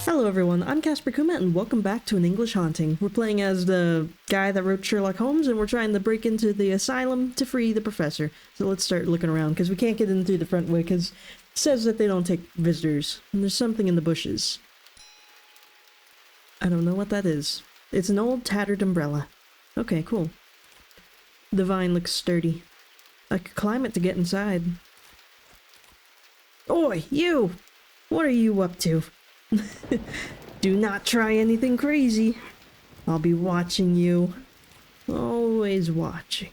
Hello everyone, I'm Casper Kuma and welcome back to An English Haunting. We're playing as the guy that wrote Sherlock Holmes and we're trying to break into the asylum to free the professor. So let's start looking around because we can't get in through the front way because it says that they don't take visitors. And there's something in the bushes. I don't know what that is. It's an old tattered umbrella. Okay, cool. The vine looks sturdy. I could climb it to get inside. Oi, you! What are you up to? Do not try anything crazy. I'll be watching you. Always watching.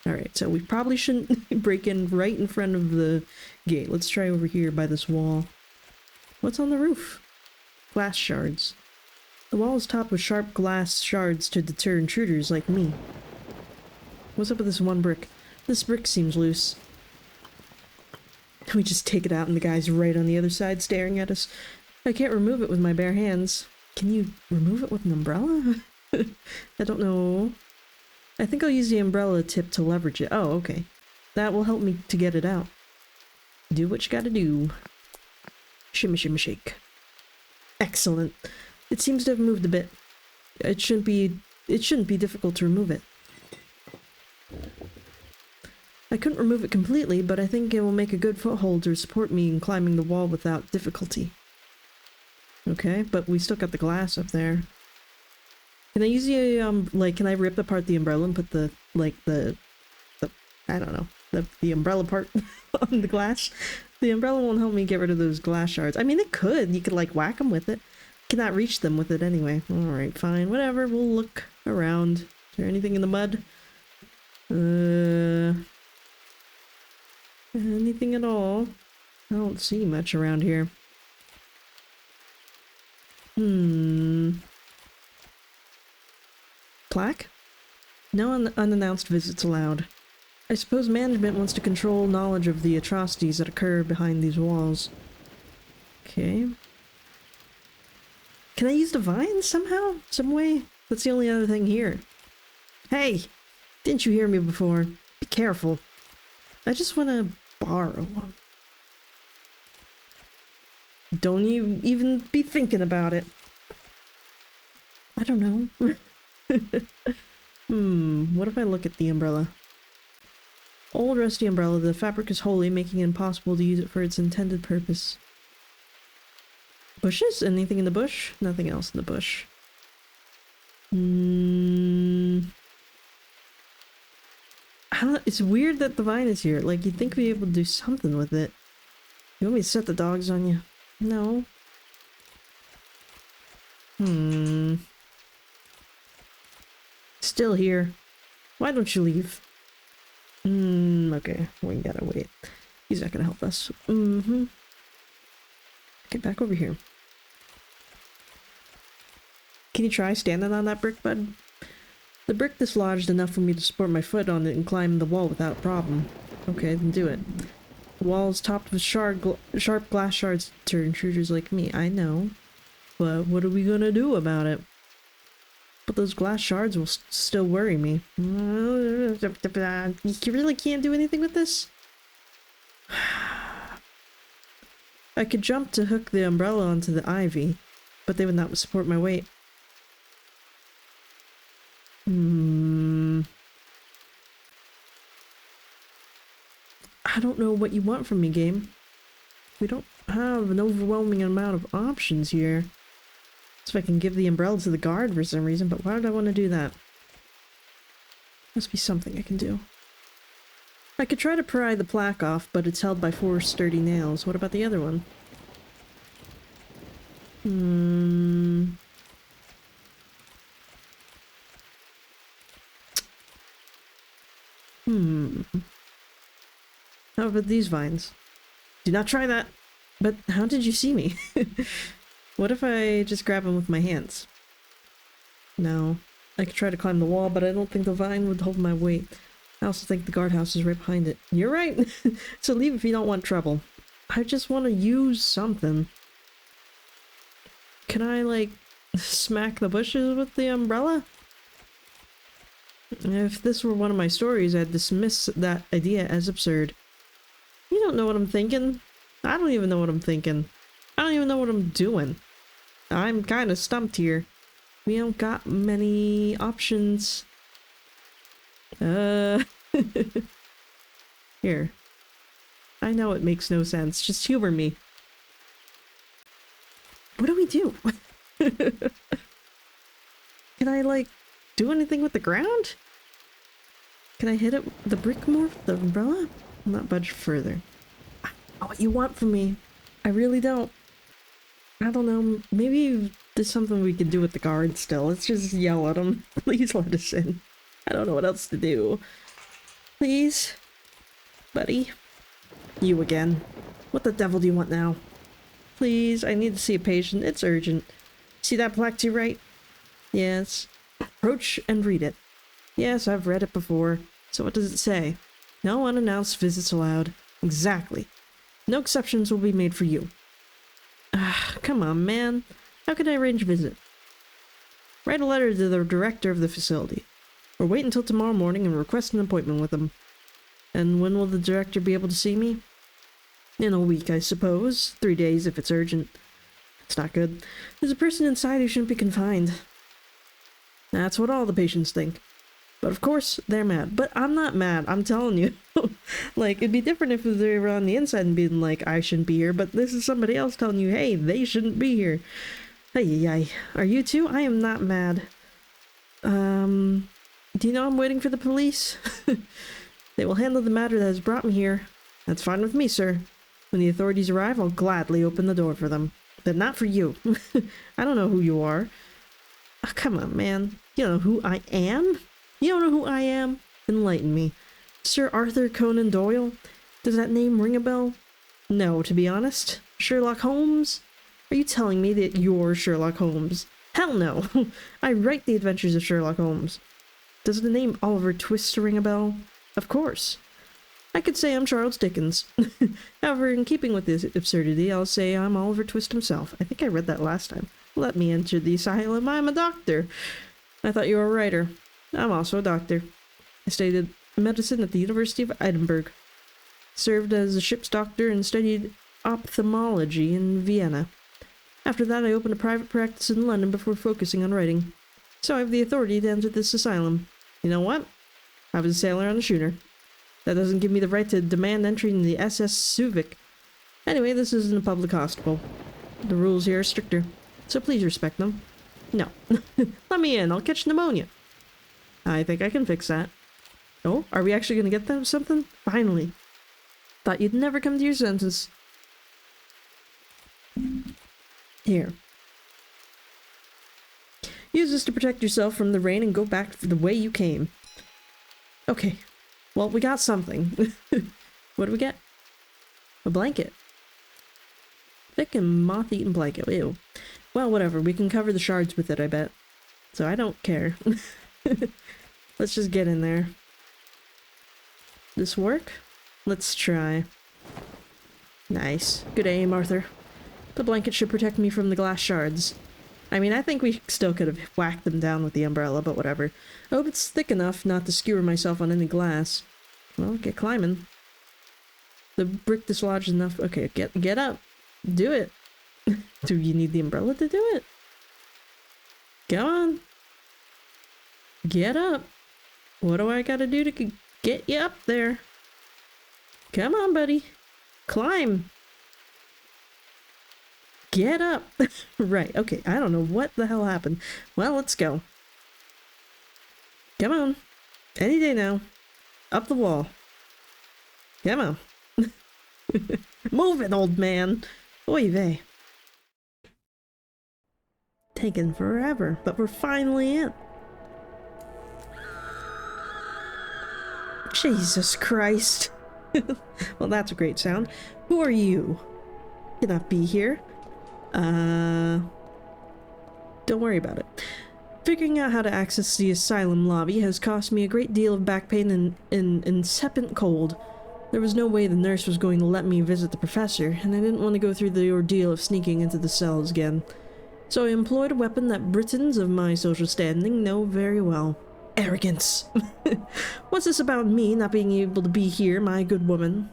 Alright, so we probably shouldn't break in right in front of the gate. Let's try over here by this wall. What's on the roof? Glass shards. The wall is topped with sharp glass shards to deter intruders like me. What's up with this one brick? This brick seems loose. We just take it out and the guy's right on the other side staring at us. I can't remove it with my bare hands. Can you remove it with an umbrella? I don't know. I think I'll use the umbrella tip to leverage it. Oh, okay. That will help me to get it out. Do what you gotta do. Shimmy, shimmy, shake. Excellent. It seems to have moved a bit. It shouldn't be difficult to remove it. I couldn't remove it completely, but I think it will make a good foothold to support me in climbing the wall without difficulty. Okay, but we still got the glass up there. Can I use the, can I rip apart the umbrella and put the I don't know, the umbrella part on the glass? The umbrella won't help me get rid of those glass shards. I mean, it could. You could, like, whack them with it. Cannot reach them with it anyway. Alright, fine. Whatever. We'll look around. Is there anything in the mud? Anything at all? I don't see much around here. Plaque? No unannounced visits allowed. I suppose management wants to control knowledge of the atrocities that occur behind these walls. Okay. Can I use the vines somehow? Some way? That's the only other thing here. Hey! Didn't you hear me before? Be careful. I just want to borrow one. Don't you even be thinking about it. I don't know. What if I look at the umbrella? Old rusty umbrella, the fabric is holey, making it impossible to use it for its intended purpose. Bushes? Anything in the bush? Nothing else in the bush. I don't know, it's weird that the vine is here. Like, you'd think we'd be able to do something with it. You want me to set the dogs on you? No. Still here. Why don't you leave? Okay. We gotta wait. He's not gonna help us. Okay, back over here. Can you try standing on that brick, bud? The brick dislodged enough for me to support my foot on it and climb the wall without problem. Okay, then do it. The wall is topped with sharp glass shards to intruders like me. I know. But what are we gonna do about it? But those glass shards will still worry me. You really can't do anything with this? I could jump to hook the umbrella onto the ivy, but they would not support my weight. I don't know what you want from me, game. We don't have an overwhelming amount of options here. So I can give the umbrella to the guard for some reason, but why would I want to do that? Must be something I can do. I could try to pry the plaque off, but it's held by 4 sturdy nails. What about the other one? How about these vines? Do not try that! But how did you see me? What if I just grab them with my hands? No. I could try to climb the wall, but I don't think the vine would hold my weight. I also think the guardhouse is right behind it. You're right! So leave if you don't want trouble. I just want to use something. Can I, like, smack the bushes with the umbrella? If this were one of my stories, I'd dismiss that idea as absurd. You don't know what I'm thinking. I don't even know what I'm thinking. I don't even know what I'm doing. I'm kind of stumped here. We don't got many options. Here. I know it makes no sense. Just humor me. What do we do? Can I, like, do anything with the ground? Can I hit it with the brick more with the umbrella? I'll not budge further. I don't know what you want from me. I really don't. I don't know. Maybe there's something we can do with the guard still. Let's just yell at them. Please let us in. I don't know what else to do. Please? Buddy? You again. What the devil do you want now? Please, I need to see a patient. It's urgent. See that plaque to your right? Yes. Approach and read it. Yes, I've read it before. So what does it say? No unannounced visits allowed. Exactly. No exceptions will be made for you. Come on, man. How can I arrange a visit? Write a letter to the director of the facility. Or wait until tomorrow morning and request an appointment with him. And when will the director be able to see me? In a week, I suppose. 3 days if it's urgent. It's not good. There's a person inside who shouldn't be confined. That's what all the patients think. But of course, they're mad. But I'm not mad, I'm telling you. Like, it'd be different if they were on the inside and being like, I shouldn't be here, but this is somebody else telling you, hey, they shouldn't be here. Ay. Are you too? I am not mad. Do you know I'm waiting for the police? They will handle the matter that has brought me here. That's fine with me, sir. When the authorities arrive, I'll gladly open the door for them. But not for you. I don't know who you are. Oh, come on, man. You don't know who I am? You don't know who I am? Enlighten me. Sir Arthur Conan Doyle? Does that name ring a bell? No, to be honest. Sherlock Holmes? Are you telling me that you're Sherlock Holmes? Hell no! I write the adventures of Sherlock Holmes. Does the name Oliver Twist ring a bell? Of course. I could say I'm Charles Dickens. However, in keeping with this absurdity, I'll say I'm Oliver Twist himself. I think I read that last time. Let me enter the asylum. I'm a doctor. I thought you were a writer. I'm also a doctor. I studied medicine at the University of Edinburgh. Served as a ship's doctor and studied ophthalmology in Vienna. After that, I opened a private practice in London before focusing on writing. So I have the authority to enter this asylum. You know what? I was a sailor on a schooner. That doesn't give me the right to demand entry in the SS Suvik. Anyway, this isn't a public hospital. The rules here are stricter, so please respect them. No. Let me in, I'll catch pneumonia. I think I can fix that. Oh, are we actually gonna get them something? Finally. Thought you'd never come to your senses. Here. Use this to protect yourself from the rain and go back the way you came. Okay. Well, we got something. What do we get? A blanket. Thick and moth-eaten blanket. Ew. Well, whatever. We can cover the shards with it, I bet. So I don't care. Let's just get in there. This work? Let's try. Nice. Good aim, Arthur. The blanket should protect me from the glass shards. I mean, I think we still could have whacked them down with the umbrella, but whatever. I hope it's thick enough not to skewer myself on any glass. Well, get climbing. The brick dislodged enough. Okay, get up. Do it. Do you need the umbrella to do it? Come on. Get up. What do I gotta do to get you up there? Come on, buddy. Climb. Get up. Right, okay. I don't know what the hell happened. Well, let's go. Come on. Any day now. Up the wall. Come on. Move it, old man. Oy vey. Taking forever, but we're finally in. Jesus Christ. Well, that's a great sound. Who are you? Cannot be here. Don't worry about it. Figuring out how to access the asylum lobby has cost me a great deal of back pain and incessant cold. There was no way the nurse was going to let me visit the professor, and I didn't want to go through the ordeal of sneaking into the cells again. So I employed a weapon that Britons of my social standing know very well. Arrogance. What's this about me not being able to be here, my good woman?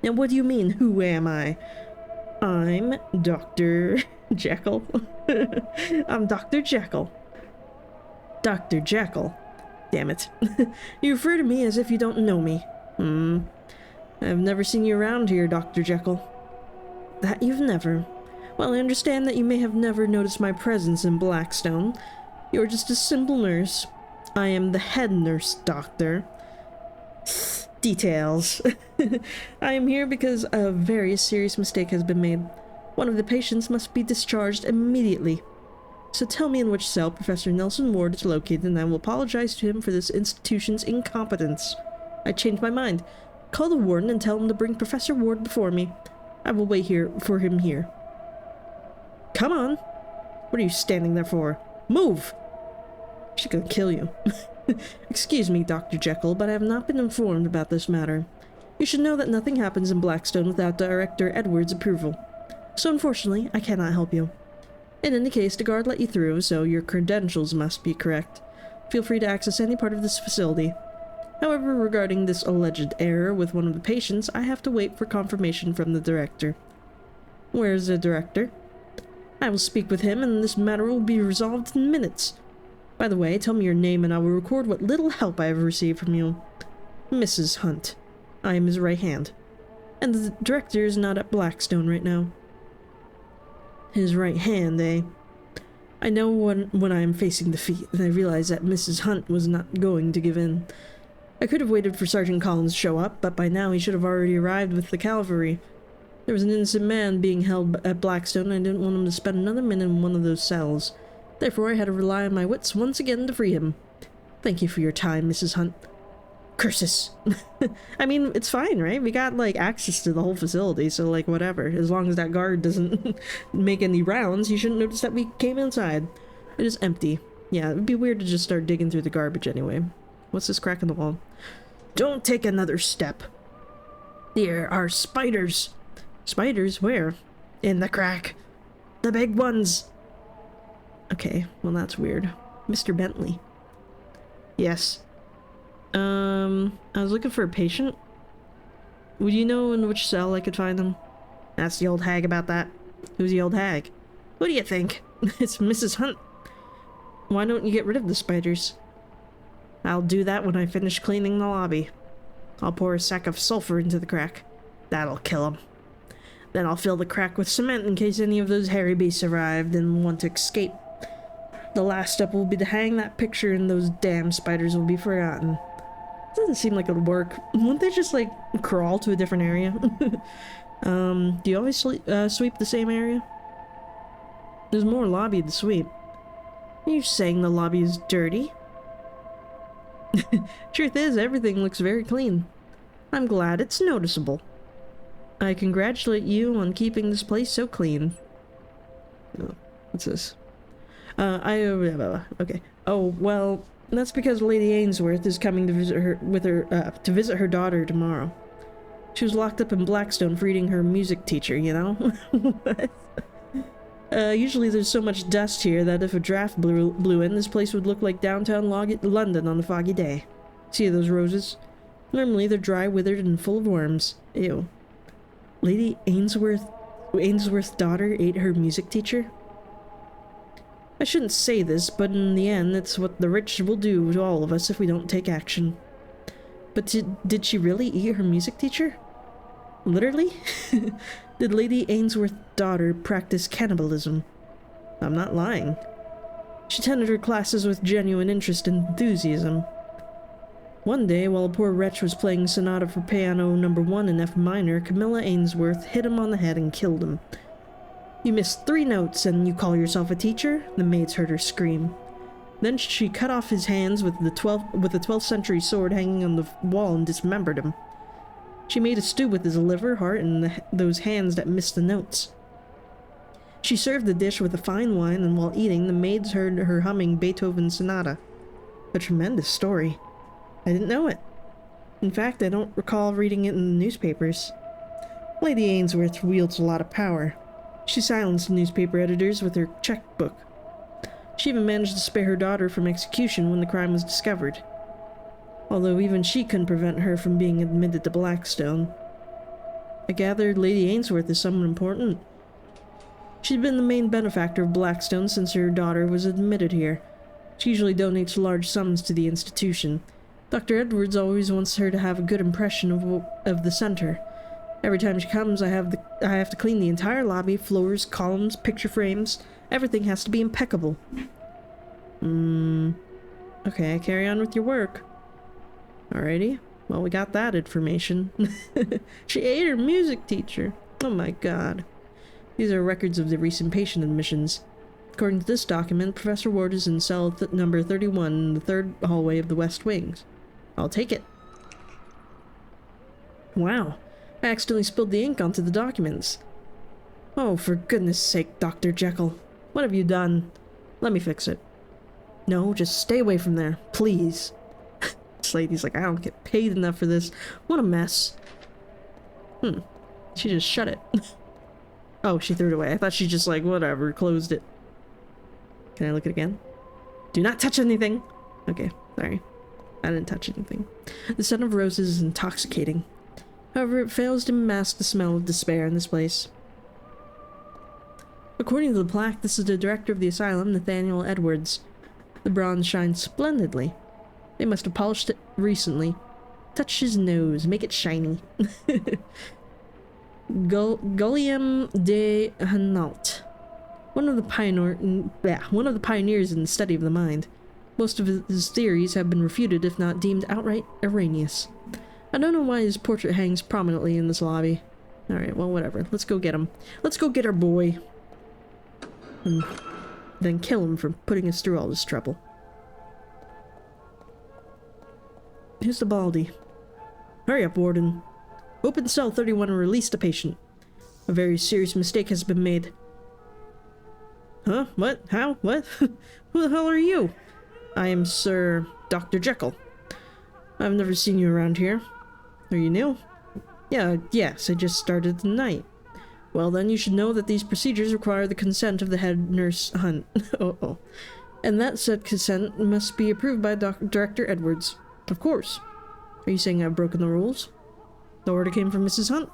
And what do you mean, who am I? I'm Dr. Jekyll. I'm Dr. Jekyll. Dr. Jekyll. Damn it. You refer to me as if you don't know me. I've never seen you around here, Dr. Jekyll. That you've never. Well, I understand that you may have never noticed my presence in Blackstone. You're just a simple nurse. I am the head nurse, doctor. Details. I am here because a very serious mistake has been made. One of the patients must be discharged immediately. So tell me in which cell Professor Nelson Ward is located, and I will apologize to him for this institution's incompetence. I changed my mind. Call the warden and tell him to bring Professor Ward before me. I will wait here for him here. Come on. What are you standing there for? Move! She's gonna kill you. Excuse me, Dr. Jekyll, but I have not been informed about this matter. You should know that nothing happens in Blackstone without Director Edwards' approval. So unfortunately, I cannot help you. In any case, the guard let you through, so your credentials must be correct. Feel free to access any part of this facility. However, regarding this alleged error with one of the patients, I have to wait for confirmation from the director. Where is the director? I will speak with him, and this matter will be resolved in minutes. By the way, tell me your name, and I will record what little help I have received from you. Mrs. Hunt. I am his right hand. And the director is not at Blackstone right now. His right hand, eh? I know when I am facing defeat, and I realize that Mrs. Hunt was not going to give in. I could have waited for Sergeant Collins to show up, but by now he should have already arrived with the cavalry. There was an innocent man being held at Blackstone, and I didn't want him to spend another minute in one of those cells. Therefore, I had to rely on my wits once again to free him. Thank you for your time, Mrs. Hunt. Curses. I mean, it's fine, right? We got, like, access to the whole facility, so, like, whatever. As long as that guard doesn't make any rounds, he shouldn't notice that we came inside. It is empty. Yeah, it would be weird to just start digging through the garbage anyway. What's this crack in the wall? Don't take another step. There are spiders. Spiders? Where? In the crack. The big ones. Okay, well that's weird. Mr. Bentley. Yes. I was looking for a patient. Would you know in which cell I could find them? Ask the old hag about that. Who's the old hag? What do you think? It's Mrs. Hunt. Why don't you get rid of the spiders? I'll do that when I finish cleaning the lobby. I'll pour a sack of sulfur into the crack. That'll kill them. Then I'll fill the crack with cement in case any of those hairy beasts arrived and want to escape. The last step will be to hang that picture and those damn spiders will be forgotten. Doesn't seem like it'll work. Wouldn't they just, like, crawl to a different area? Do you always sweep the same area? There's more lobby to sweep. Are you saying the lobby is dirty? Truth is, everything looks very clean. I'm glad it's noticeable. I congratulate you on keeping this place so clean. Oh, what's this? Okay. Oh, well, that's because Lady Ainsworth is coming to visit her daughter tomorrow. She was locked up in Blackstone for eating her music teacher, you know? What? Usually there's so much dust here that if a draft blew in, this place would look like downtown London on a foggy day. See those roses? Normally they're dry, withered, and full of worms. Ew. Lady Ainsworth's daughter ate her music teacher? I shouldn't say this, but in the end, it's what the rich will do to all of us if we don't take action. But did she really eat her music teacher? Literally? Did Lady Ainsworth's daughter practice cannibalism? I'm not lying. She attended her classes with genuine interest and enthusiasm. One day, while a poor wretch was playing Sonata for Piano No. 1 in F minor, Camilla Ainsworth hit him on the head and killed him. You missed 3 notes and you call yourself a teacher? The maids heard her scream. Then she cut off his hands with a 12th century sword hanging on the wall and dismembered him. She made a stew with his liver, heart, and those hands that missed the notes. She served the dish with a fine wine, and while eating, the maids heard her humming Beethoven's sonata. A tremendous story. I didn't know it. In fact, I don't recall reading it in the newspapers. Lady Ainsworth wields a lot of power. She silenced newspaper editors with her checkbook. She even managed to spare her daughter from execution when the crime was discovered. Although even she couldn't prevent her from being admitted to Blackstone. I gathered Lady Ainsworth is someone important. She's been the main benefactor of Blackstone since her daughter was admitted here. She usually donates large sums to the institution. Dr. Edwards always wants her to have a good impression of the center. Every time she comes, I have to clean the entire lobby, floors, columns, picture frames. Everything has to be impeccable. Okay, carry on with your work. Alrighty. Well, we got that information. She ate her music teacher. Oh my god. These are records of the recent patient admissions. According to this document, Professor Ward is in cell number 31 in the third hallway of the West Wings. I'll take it. Wow. I accidentally spilled the ink onto the documents. Oh, for goodness sake, Dr. Jekyll. What have you done? Let me fix it. No, just stay away from there, please. This lady's like, I don't get paid enough for this. What a mess. She just shut it. Oh, she threw it away. I thought she just like, whatever, closed it. Can I look at it again? Do not touch anything! Okay, sorry. I didn't touch anything. The scent of roses is intoxicating. However, it fails to mask the smell of despair in this place. According to the plaque, this is the director of the asylum, Nathaniel Edwards. The bronze shines splendidly. They must have polished it recently. Touch his nose, make it shiny. Guillaume de Hainault. One of the pioneers in the study of the mind. Most of his theories have been refuted, if not deemed outright erroneous. I don't know why his portrait hangs prominently in this lobby. Alright, well, whatever. Let's go get him. Let's go get our boy. And then kill him for putting us through all this trouble. Who's the baldy? Hurry up, Warden. Open cell 31 and release the patient. A very serious mistake has been made. Huh? What? How? What? Who the hell are you? I am Sir Dr. Jekyll. I've never seen you around here. Are you new? Yes, I just started tonight. Well, then you should know that these procedures require the consent of the head nurse Hunt. Oh. And that said consent must be approved by Director Edwards. Of course. Are you saying I've broken the rules? The order came from Mrs. Hunt.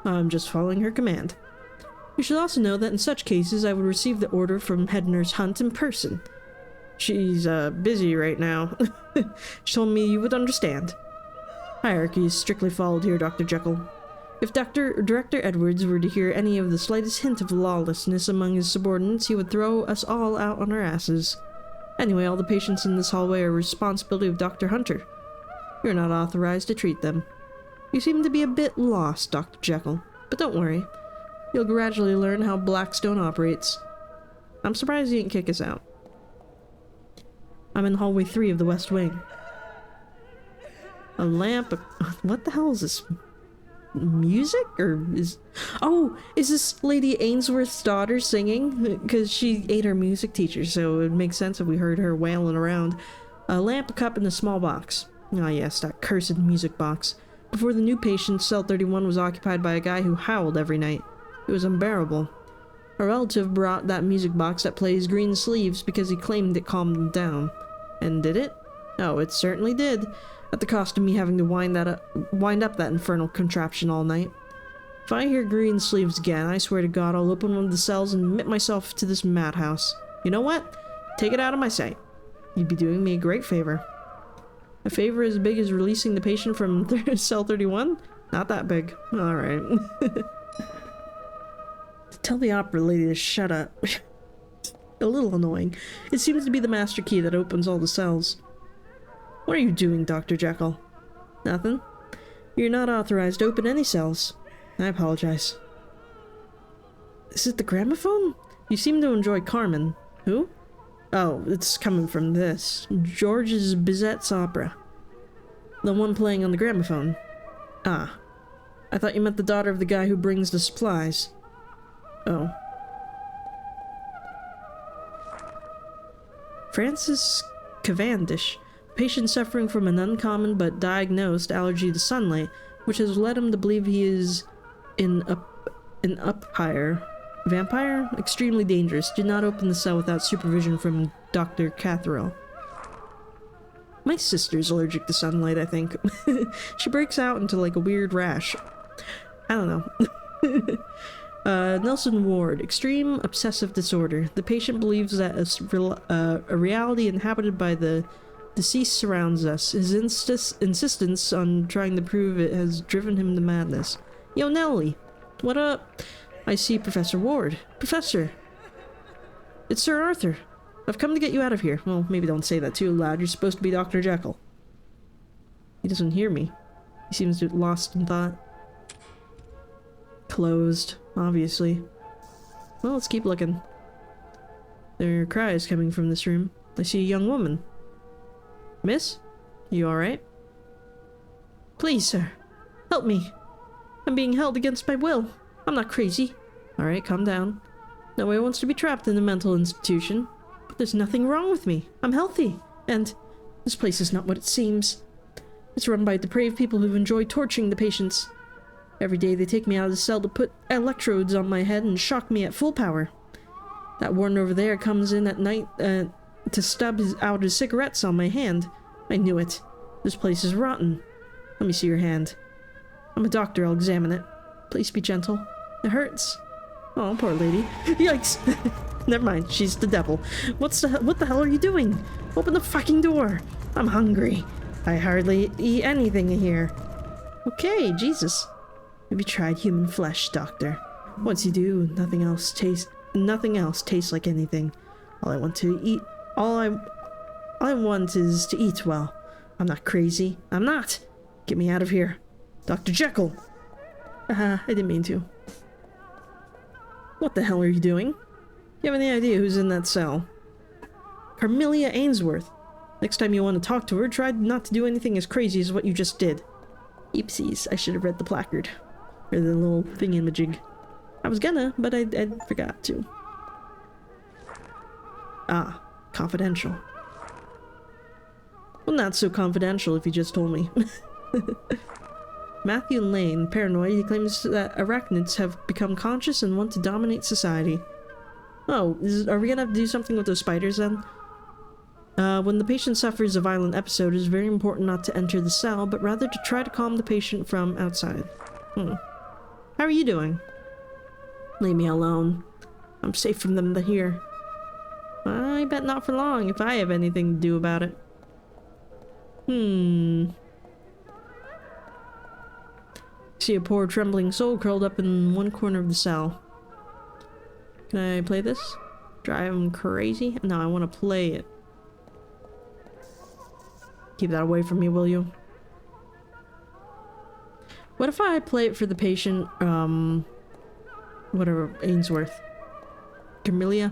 I'm just following her command. You should also know that in such cases I would receive the order from head nurse Hunt in person. She's busy right now. She told me you would understand. Hierarchy is strictly followed here, Dr. Jekyll. If Director Edwards were to hear any of the slightest hint of lawlessness among his subordinates, he would throw us all out on our asses. Anyway, all the patients in this hallway are responsibility of Dr. Hunter. You're not authorized to treat them. You seem to be a bit lost, Dr. Jekyll, but don't worry. You'll gradually learn how Blackstone operates. I'm surprised you didn't kick us out. I'm in hallway 3 of the West Wing. A lamp... What the hell is this? Music? Or is... Oh! Is this Lady Ainsworth's daughter singing? Because she ate her music teacher, so it would make sense if we heard her wailing around. A lamp, a cup, and a small box. Ah yes, that cursed music box. Before the new patient, cell 31 was occupied by a guy who howled every night. It was unbearable. A relative brought that music box that plays Green Sleeves because he claimed it calmed him down. And did it? Oh, it certainly did. At the cost of me having to wind up that infernal contraption all night. If I hear Green Sleeves again, I swear to God I'll open one of the cells and admit myself to this madhouse. You know what? Take it out of my sight. You'd be doing me a great favor. A favor as big as releasing the patient from cell 31? Not that big. Alright. Tell the opera lady to shut up. A little annoying. It seems to be the master key that opens all the cells. What are you doing, Dr. Jekyll? Nothing. You're not authorized to open any cells. I apologize. Is it the gramophone? You seem to enjoy Carmen. Who? Oh, it's coming from this. Georges Bizet's opera. The one playing on the gramophone. Ah. I thought you meant the daughter of the guy who brings the supplies. Oh. Francis Cavendish. Patient suffering from an uncommon but diagnosed allergy to sunlight, which has led him to believe he is an vampire? Extremely dangerous. Do not open the cell without supervision from Dr. Catherall. My sister's allergic to sunlight, I think. She breaks out into like a weird rash. I don't know. Nelson Ward, extreme obsessive disorder. The patient believes that a reality inhabited by the deceased surrounds us. His insistence on trying to prove it has driven him to madness. Yo, Nelly! What up? I see Professor Ward. Professor! It's Sir Arthur. I've come to get you out of here. Well, maybe don't say that too loud. You're supposed to be Dr. Jekyll. He doesn't hear me. He seems lost in thought. Closed, obviously. Well, let's keep looking. There are cries coming from this room. I see a young woman. Miss? You alright? Please, sir. Help me. I'm being held against my will. I'm not crazy. Alright, calm down. Nobody wants to be trapped in a mental institution. But there's nothing wrong with me. I'm healthy. And this place is not what it seems. It's run by depraved people who enjoy torturing the patients. Every day they take me out of the cell to put electrodes on my head and shock me at full power. That warden over there comes in at night to stub out his cigarettes on my hand. I knew it. This place is rotten. Let me see your hand. I'm a doctor, I'll examine it. Please be gentle. It hurts. Oh, poor lady. Yikes! Never mind, she's the devil. What the hell are you doing? Open the fucking door! I'm hungry. I hardly eat anything here. Okay, Jesus. Have you tried human flesh, doctor? Once you do, nothing else tastes like anything. All I want is to eat well. I'm not crazy. I'm not. Get me out of here. Dr. Jekyll! I didn't mean to. What the hell are you doing? You have any idea who's in that cell? Carmelia Ainsworth. Next time you want to talk to her, try not to do anything as crazy as what you just did. Oopsies, I should have read the placard. Or the little thingamajig. I was gonna, but I forgot to. Ah, confidential. Well, not so confidential if you just told me. Matthew Lane, paranoid, he claims that arachnids have become conscious and want to dominate society. Oh, are we gonna have to do something with those spiders then? When the patient suffers a violent episode, it is very important not to enter the cell, but rather to try to calm the patient from outside. How are you doing? Leave me alone. I'm safe from them here. I bet not for long if I have anything to do about it. See a poor trembling soul curled up in one corner of the cell. Can I play this? Drive him crazy? No, I want to play it. Keep that away from me, will you? What if I play it for the patient, whatever, Ainsworth? Camellia?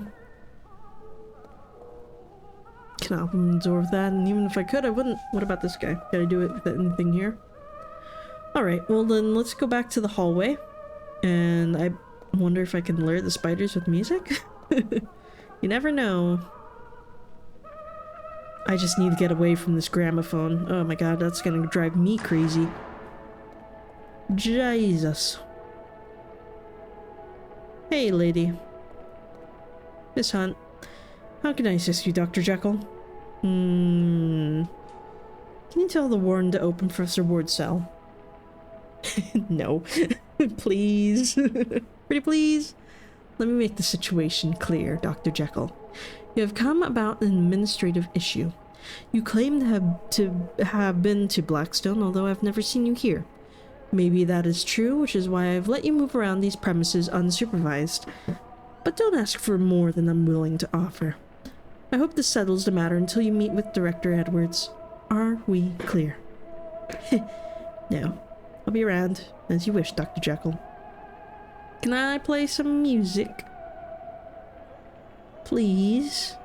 Can I absorb that? And even if I could, I wouldn't. What about this guy? Can I do it with anything here? Alright, well then let's go back to the hallway. And I wonder if I can lure the spiders with music? You never know. I just need to get away from this gramophone. Oh my god, that's gonna drive me crazy. Jesus. Hey, lady. Miss Hunt. How can I assist you, Dr. Jekyll? Can you tell the warden to open Professor Ward's cell? No. Please. Pretty please. Let me make the situation clear, Dr. Jekyll. You have come about an administrative issue. You claim to have been to Blackstone, although I've never seen you here. Maybe that is true, which is why I've let you move around these premises unsupervised. But don't ask for more than I'm willing to offer. I hope this settles the matter until you meet with Director Edwards. Are we clear? No. I'll be around, as you wish, Dr. Jekyll. Can I play some music? Please?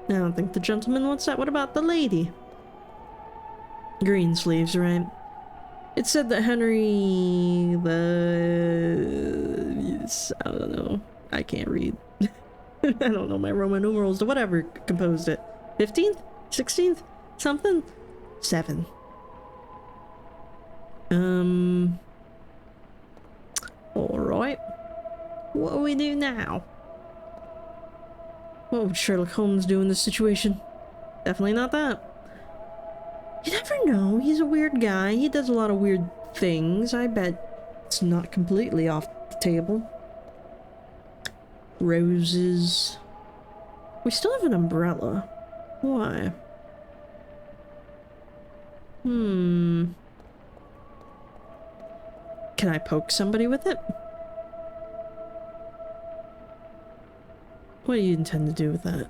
I don't think the gentleman wants that. What about the lady? Green sleeves, right? It said that Henry I don't know. I can't read. I don't know my Roman numerals or whatever composed it. 15th? 16th? Something? 7. Alright. What do we do now? What would Sherlock Holmes do in this situation? Definitely not that. You never know. He's a weird guy. He does a lot of weird things. I bet it's not completely off the table. Roses. We still have an umbrella. Why? Can I poke somebody with it? What do you intend to do with that?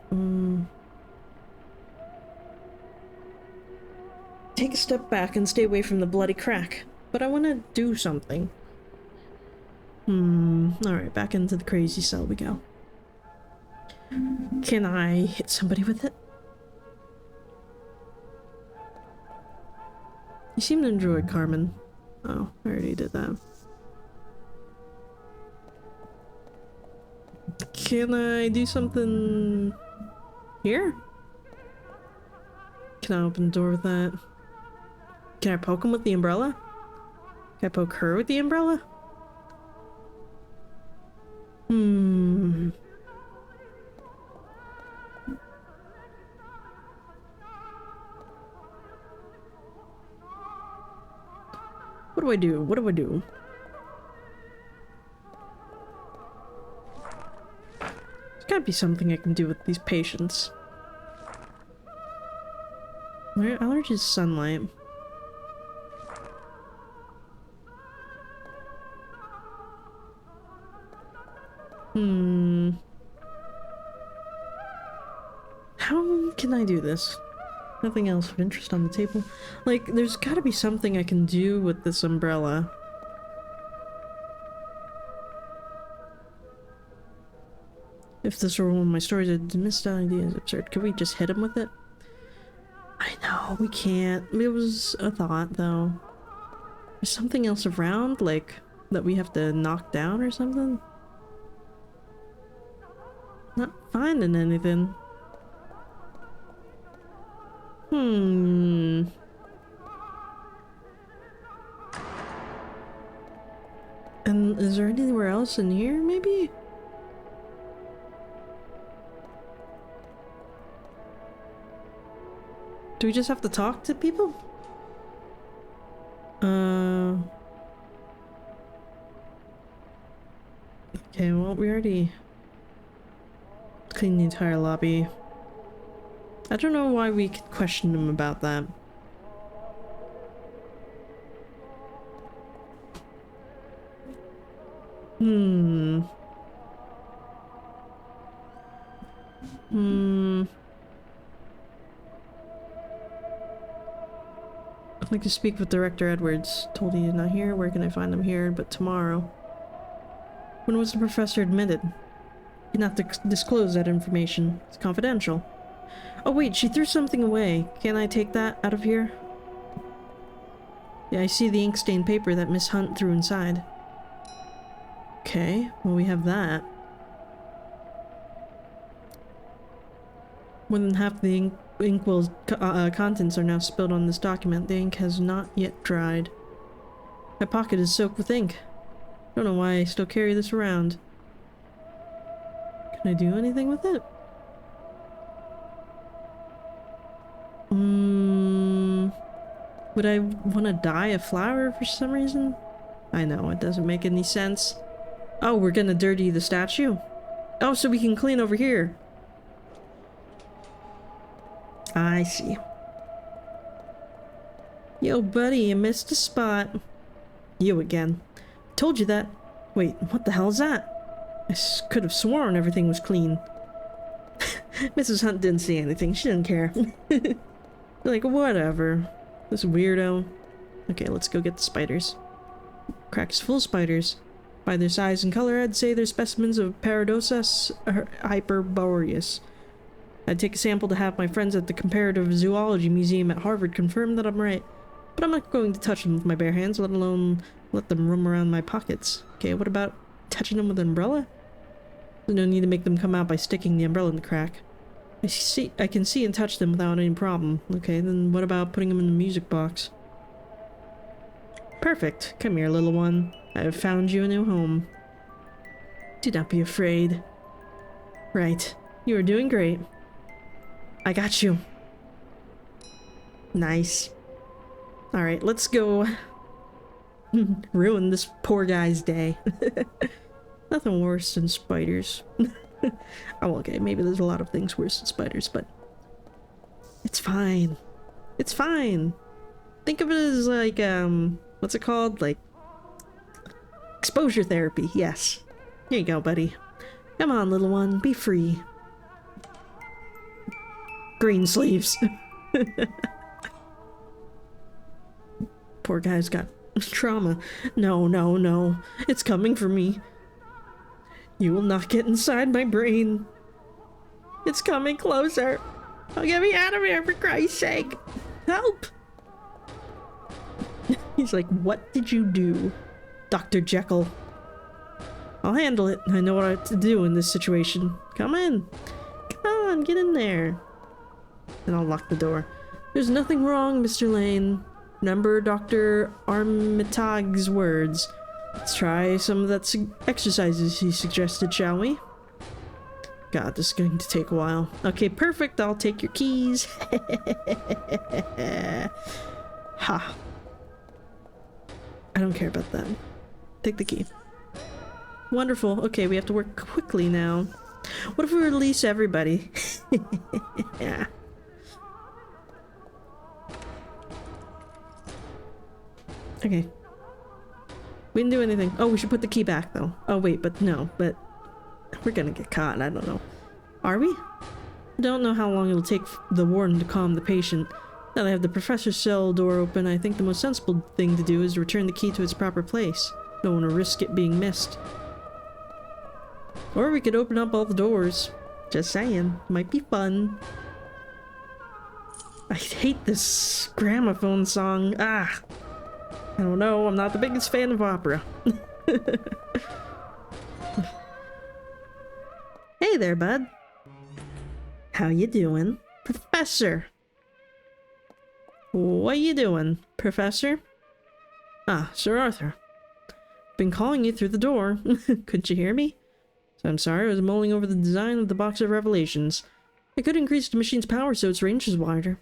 Take a step back and stay away from the bloody crack. But I want to do something. Alright, back into the crazy cell we go. Can I hit somebody with it? You seem to enjoy Carmen. Oh, I already did that. Can I do something here? Can I open the door with that? Can I poke him with the umbrella? Can I poke her with the umbrella? What do I do? What do I do? There's gotta be something I can do with these patients. Their allergy is sunlight. How can I do this? Nothing else of interest on the table. Like, there's gotta be something I can do with this umbrella. If this were one of my stories, a dismissed idea is absurd. Could we just hit him with it? I know, we can't. It was a thought, though. There's something else around, like, that we have to knock down or something? Not finding anything. And is there anywhere else in here, maybe? Do we just have to talk to people? Okay, well, we already cleaned the entire lobby. I don't know why we could question him about that. I'd like to speak with Director Edwards. Told he's not here. Where can I find him here? But tomorrow. When was the professor admitted? You cannot disclose that information. It's confidential. Oh wait, she threw something away. Can I take that out of here? Yeah, I see the ink-stained paper that Miss Hunt threw inside. Okay, well we have that. More than half the inkwell's contents are now spilled on this document. The ink has not yet dried. My pocket is soaked with ink. Don't know why I still carry this around. Can I do anything with it? Would I want to dye a flower for some reason? I know, it doesn't make any sense. Oh, we're gonna dirty the statue? Oh, so we can clean over here. I see. Yo, buddy, you missed a spot. You again. Told you that. Wait, what the hell is that? I could have sworn everything was clean. Mrs. Hunt didn't see anything. She didn't care. Like, whatever. This weirdo. Okay, let's go get the spiders. Crack is full of spiders. By their size and color, I'd say they're specimens of Paradoxus hyperboreus. I'd take a sample to have my friends at the Comparative Zoology Museum at Harvard confirm that I'm right. But I'm not going to touch them with my bare hands, let alone let them roam around my pockets. Okay, what about touching them with an umbrella? There's no need to make them come out by sticking the umbrella in the crack. I can see and touch them without any problem. Okay, then what about putting them in the music box? Perfect. Come here, little one. I have found you a new home. Do not be afraid. Right. You are doing great. I got you. Nice. Alright, let's go Ruined this poor guy's day. Nothing worse than spiders. Oh, okay, maybe there's a lot of things worse than spiders, but it's fine. It's fine. Think of it as like, what's it called? Like, exposure therapy, yes. Here you go, buddy. Come on, little one, be free. Green sleeves. Poor guy's got trauma. No, no, no. It's coming for me. You will not get inside my brain. It's coming closer. Oh, get me out of here, for Christ's sake. Help! He's like, what did you do, Dr. Jekyll? I'll handle it. I know what to do in this situation. Come in. Come on, get in there. And I'll lock the door. There's nothing wrong, Mr. Lane. Remember Dr. Armitag's words. Let's try some of that exercises he suggested, shall we? God, this is going to take a while. Okay, perfect. I'll take your keys. Ha. I don't care about that. Take the key. Wonderful. Okay, we have to work quickly now. What if we release everybody? Yeah. Okay. We didn't do anything. Oh, we should put the key back, though. Oh, wait, but no. But we're gonna get caught. I don't know. Are we? I don't know how long it'll take the warden to calm the patient. Now they have the professor's cell door open, I think the most sensible thing to do is to return the key to its proper place. Don't want to risk it being missed. Or we could open up all the doors. Just saying. Might be fun. I hate this gramophone song. Ah! I don't know, I'm not the biggest fan of opera. Hey there, bud. How you doing? Professor! What you doing, Professor? Ah, Sir Arthur. Been calling you through the door. Couldn't you hear me? I'm sorry, I was mulling over the design of the box of revelations. I could increase the machine's power so its range is wider.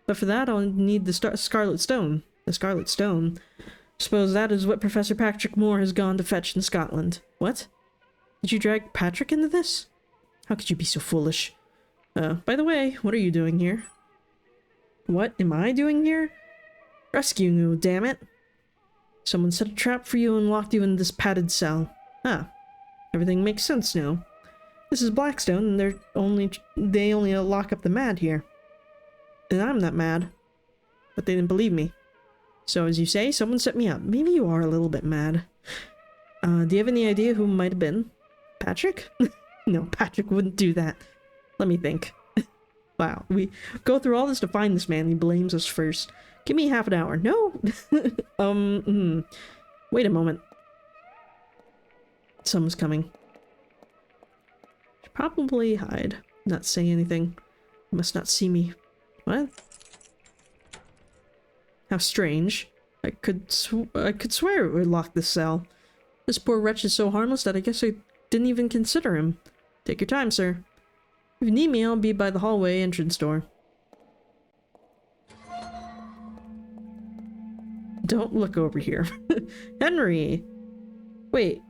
But for that, I'll need the Scarlet Stone. The Scarlet Stone. Suppose that is what Professor Patrick Moore has gone to fetch in Scotland. What? Did you drag Patrick into this? How could you be so foolish? By the way, what are you doing here? What am I doing here? Rescuing you, damn it! Someone set a trap for you and locked you in this padded cell. Ah, everything makes sense now. This is Blackstone, and they only lock up the mad here. And I'm not mad. But they didn't believe me. So as you say, someone set me up. Maybe you are a little bit mad. Do you have any idea who it might have been? Patrick? No, Patrick wouldn't do that. Let me think. Wow, we go through all this to find this man. He blames us first. Give me half an hour. No! Wait a moment. Someone's coming. Should probably hide. Not say anything. He must not see me. What? How strange. I could swear it would lock this cell. This poor wretch is so harmless that I guess I didn't even consider him. Take your time, sir. If you need me, I'll be by the hallway entrance door. Don't look over here. Henry! Wait.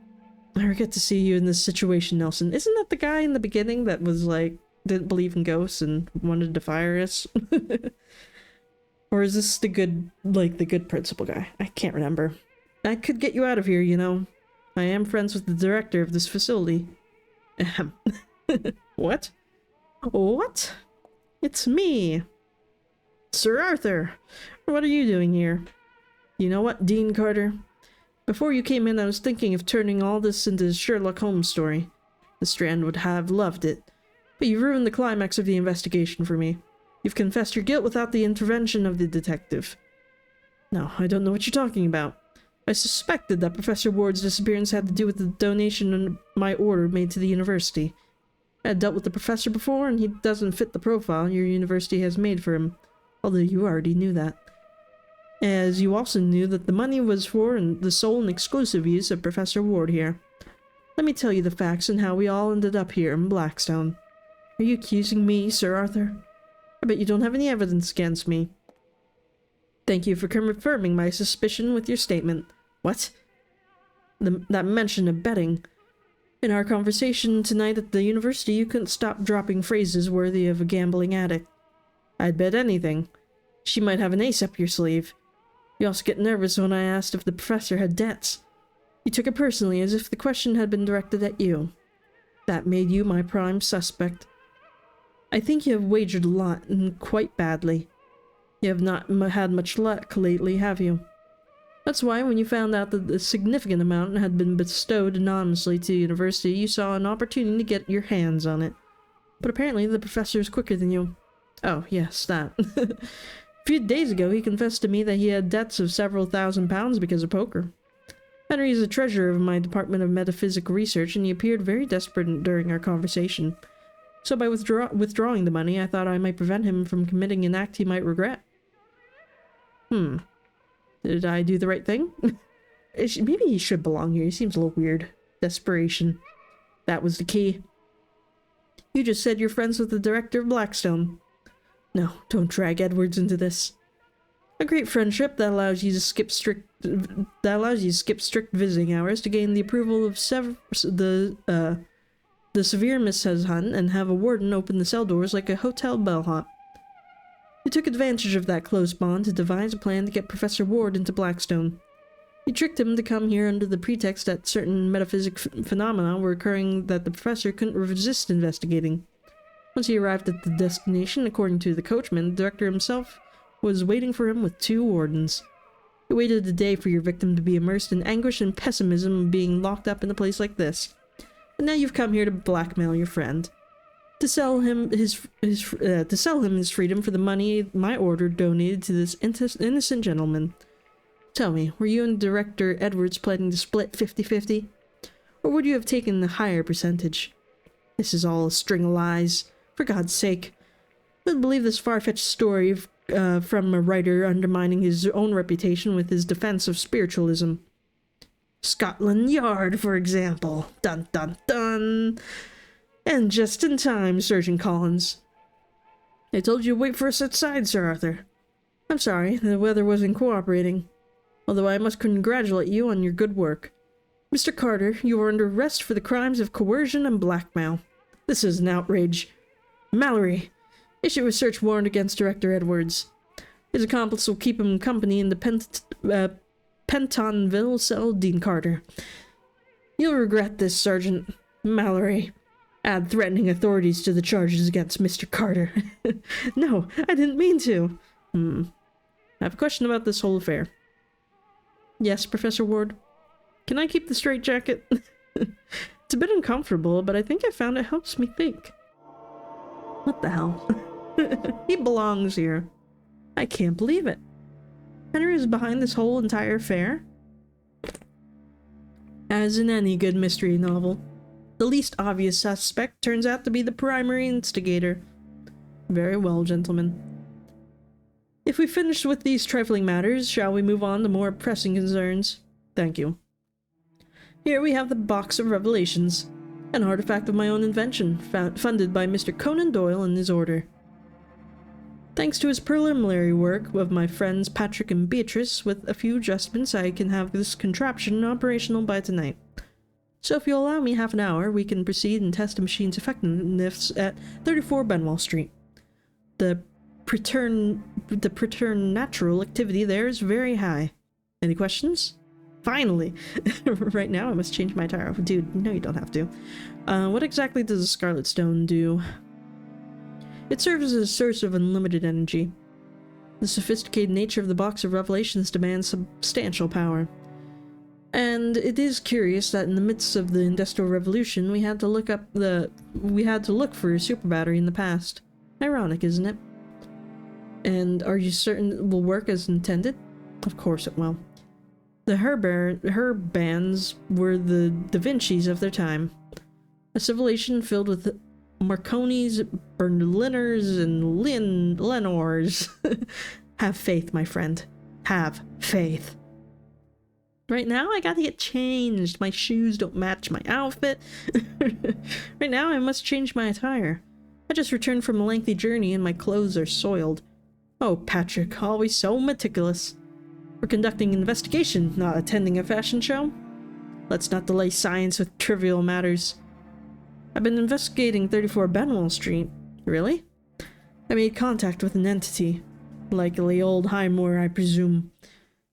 I forget to see you in this situation, Nelson. Isn't that the guy in the beginning that was like, didn't believe in ghosts and wanted to fire us? Or is this the good, like, the good principal guy? I can't remember. I could get you out of here, you know. I am friends with the director of this facility. Ahem. What? What? It's me. Sir Arthur. What are you doing here? You know what, Dean Carter? Before you came in, I was thinking of turning all this into a Sherlock Holmes story. The Strand would have loved it. But you ruined the climax of the investigation for me. You've confessed your guilt without the intervention of the detective. No, I don't know what you're talking about. I suspected that Professor Ward's disappearance had to do with the donation my order made to the university. I had dealt with the professor before, and he doesn't fit the profile your university has made for him, although you already knew that. As you also knew that the money was for the sole and exclusive use of Professor Ward here. Let me tell you the facts and how we all ended up here in Blackstone. Are you accusing me, Sir Arthur? I bet you don't have any evidence against me. Thank you for confirming my suspicion with your statement. What? That mention of betting. In our conversation tonight at the university, you couldn't stop dropping phrases worthy of a gambling addict. I'd bet anything. She might have an ace up your sleeve. You also get nervous when I asked if the professor had debts. You took it personally, as if the question had been directed at you. That made you my prime suspect. I think you have wagered a lot, and quite badly. You have not had much luck lately, have you? That's why, when you found out that a significant amount had been bestowed anonymously to the university, you saw an opportunity to get your hands on it. But apparently the professor is quicker than you. Oh, yes, that. A few days ago, he confessed to me that he had debts of several £1,000s because of poker. Henry is the treasurer of my Department of Metaphysical Research, and he appeared very desperate during our conversation. So by withdrawing the money, I thought I might prevent him from committing an act he might regret. Did I do the right thing? Maybe he should belong here. He seems a little weird. Desperation. That was the key. You just said you're friends with the director of Blackstone. No, don't drag Edwards into this. A great friendship that allows you to skip strict visiting hours to gain the approval of the severe Mrs. Hunt and have a warden open the cell doors like a hotel bellhop. You took advantage of that close bond to devise a plan to get Professor Ward into Blackstone. You tricked him to come here under the pretext that certain metaphysic phenomena were occurring that the professor couldn't resist investigating. Once he arrived at the destination, according to the coachman, the director himself was waiting for him with 2 wardens. You waited a day for your victim to be immersed in anguish and pessimism of being locked up in a place like this. And now you've come here to blackmail your friend. To sell him his freedom for the money my order donated to this innocent gentleman. Tell me, were you and Director Edwards planning to split 50-50? Or would you have taken the higher percentage? This is all a string of lies. For God's sake. I wouldn't believe this far-fetched story from a writer undermining his own reputation with his defense of spiritualism. Scotland Yard, for example. Dun dun dun. And just in time, Sergeant Collins. I told you to wait for us outside, Sir Arthur. I'm sorry, the weather wasn't cooperating. Although I must congratulate you on your good work. Mr. Carter, you are under arrest for the crimes of coercion and blackmail. This is an outrage. Mallory, issue a search warrant against Director Edwards. His accomplice will keep him company in the Pentonville cell, Dean Carter. You'll regret this, Sergeant. Mallory. Add threatening authorities to the charges against Mr. Carter. No, I didn't mean to. I have a question about this whole affair. Yes, Professor Ward. Can I keep the straitjacket? It's a bit uncomfortable, but I think I found it helps me think. What the hell? He belongs here. I can't believe it. Henry is behind this whole entire affair? As in any good mystery novel, the least obvious suspect turns out to be the primary instigator. Very well, gentlemen. If we finish with these trifling matters, shall we move on to more pressing concerns? Thank you. Here we have the Box of Revelations, an artifact of my own invention, funded by Mr. Conan Doyle and his order. Thanks to his preliminary work of my friends Patrick and Beatrice, with a few adjustments I can have this contraption operational by tonight. So if you'll allow me half an hour, we can proceed and test the machine's effectiveness at 34 Benwell Street. The preternatural activity there is very high. Any questions? Finally! Right now I must change my tire. Dude, no you don't have to. What exactly does the Scarlet Stone do? It serves as a source of unlimited energy. The sophisticated nature of the Box of Revelations demands substantial power. And it is curious that in the midst of the Industrial Revolution, we had to look for a super battery in the past. Ironic, isn't it? And are you certain it will work as intended? Of course it will. The Herbands were the Da Vinci's of their time. A civilization filled with Marconis, Berliners, and Lenors. Have faith, my friend. Have faith. Right now, I gotta get changed. My shoes don't match my outfit. Right now, I must change my attire. I just returned from a lengthy journey and my clothes are soiled. Oh, Patrick, always so meticulous. We're conducting an investigation, not attending a fashion show. Let's not delay science with trivial matters. I've been investigating 34 Benwell Street. Really? I made contact with an entity. Likely old Highmore, I presume.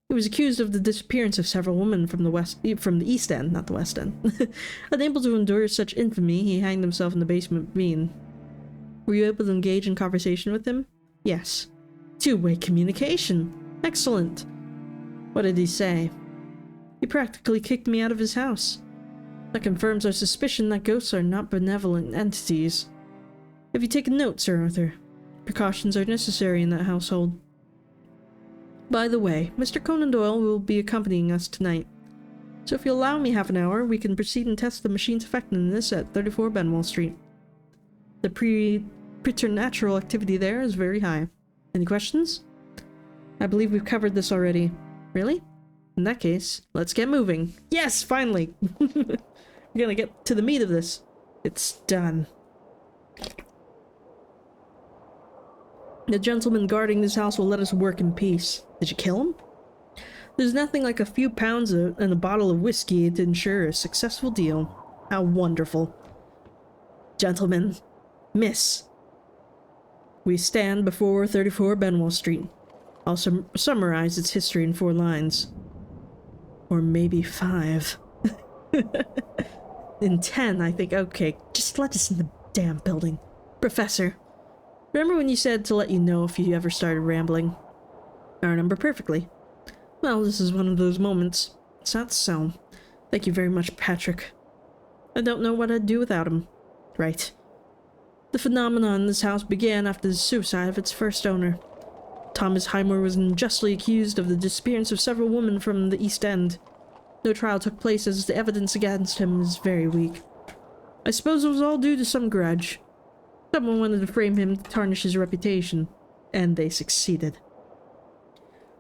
He was accused of the disappearance of several women from the East End, not the West End. Unable to endure such infamy, he hanged himself in the basement bean. Were you able to engage in conversation with him? Yes. Two-way communication. Excellent. What did he say? He practically kicked me out of his house. That confirms our suspicion that ghosts are not benevolent entities. Have you taken note, Sir Arthur? Precautions are necessary in that household. By the way, Mr. Conan Doyle will be accompanying us tonight. So if you allow me half an hour, we can proceed and test the machine's effectiveness at 34 Benwell Street. The preternatural activity there is very high. Any questions? I believe we've covered this already. Really? In that case, let's get moving. Yes, finally! We're gonna get to the meat of this. It's done. The gentleman guarding this house will let us work in peace. Did you kill him? There's nothing like a few pounds and a bottle of whiskey to ensure a successful deal. How wonderful. Gentlemen, miss. We stand before 34 Benwell Street. I'll summarize its history in 4 lines. Or maybe 5. In 10, I think. Okay, just let us in the damn building. Professor, remember when you said to let you know if you ever started rambling? I remember perfectly. Well, this is one of those moments. It's not so. Thank you very much, Patrick. I don't know what I'd do without him. Right. The phenomenon in this house began after the suicide of its first owner. Thomas Highmore was unjustly accused of the disappearance of several women from the East End. No trial took place as the evidence against him is very weak. I suppose it was all due to some grudge. Someone wanted to frame him to tarnish his reputation, and they succeeded.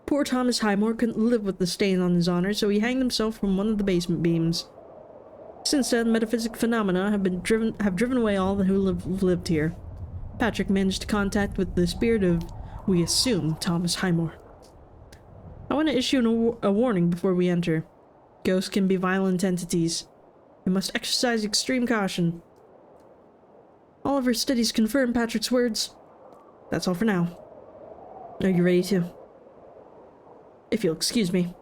Poor Thomas Highmore couldn't live with the stain on his honor, so he hanged himself from one of the basement beams. Since then, metaphysic phenomena have driven away all who lived here. Patrick managed to contact with the spirit of, we assume, Thomas Highmore. I want to issue a warning before we enter. Ghosts can be violent entities. We must exercise extreme caution. All of our studies confirm Patrick's words. That's all for now. Are you ready to? If you'll excuse me.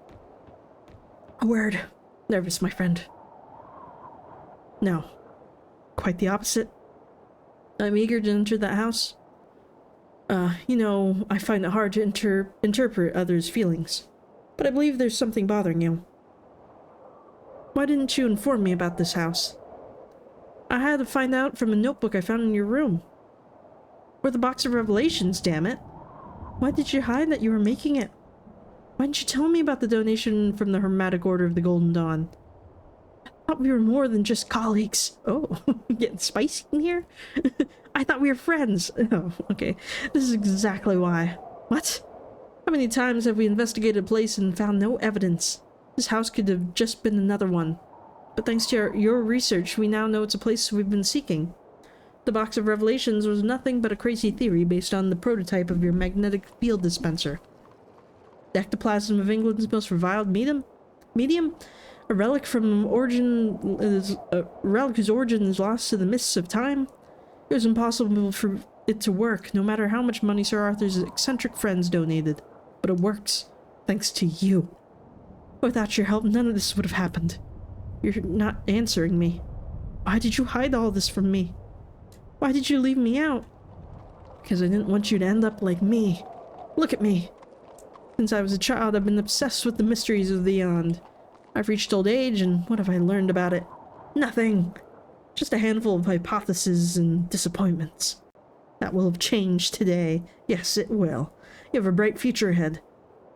A word. Nervous, my friend. No. Quite the opposite. I'm eager to enter that house. You know, I find it hard to interpret others' feelings. But I believe there's something bothering you. Why didn't you inform me about this house? I had to find out from a notebook I found in your room. Or the box of revelations, damn it. Why did you hide that you were making it? Why didn't you tell me about the donation from the Hermetic Order of the Golden Dawn? I thought we were more than just colleagues. Oh, getting spicy in here? I thought we were friends. Oh, okay. This is exactly why. What? How many times have we investigated a place and found no evidence? This house could have just been another one. But thanks to your research, we now know it's a place we've been seeking. The box of revelations was nothing but a crazy theory based on the prototype of your magnetic field dispenser. The ectoplasm of England's most reviled medium? A relic whose origin is lost to the mists of time? It was impossible for it to work, no matter how much money Sir Arthur's eccentric friends donated. But it works, thanks to you. Without your help, none of this would have happened. You're not answering me. Why did you hide all this from me? Why did you leave me out? Because I didn't want you to end up like me. Look at me. Since I was a child, I've been obsessed with the mysteries of the beyond. I've reached old age, and what have I learned about it? Nothing. Just a handful of hypotheses and disappointments. That will have changed today. Yes, it will. You have a bright future ahead.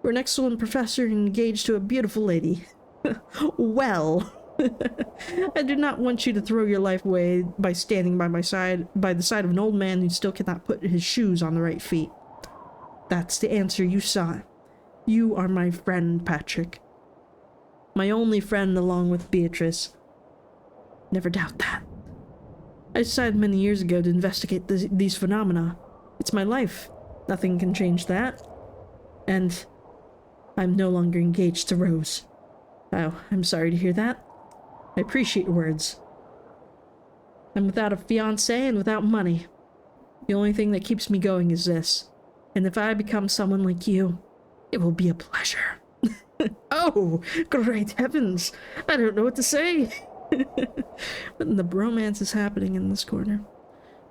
You're an excellent professor and engaged to a beautiful lady. Well, I do not want you to throw your life away by standing by the side of an old man who still cannot put his shoes on the right feet. That's the answer you sought. You are my friend, Patrick. My only friend along with Beatrice. Never doubt that. I decided many years ago to investigate these phenomena. It's my life. Nothing can change that. And I'm no longer engaged to Rose. Oh, I'm sorry to hear that. I appreciate your words. I'm without a fiancé and without money. The only thing that keeps me going is this. And if I become someone like you, it will be a pleasure. Oh, great heavens. I don't know what to say. But the bromance is happening in this corner.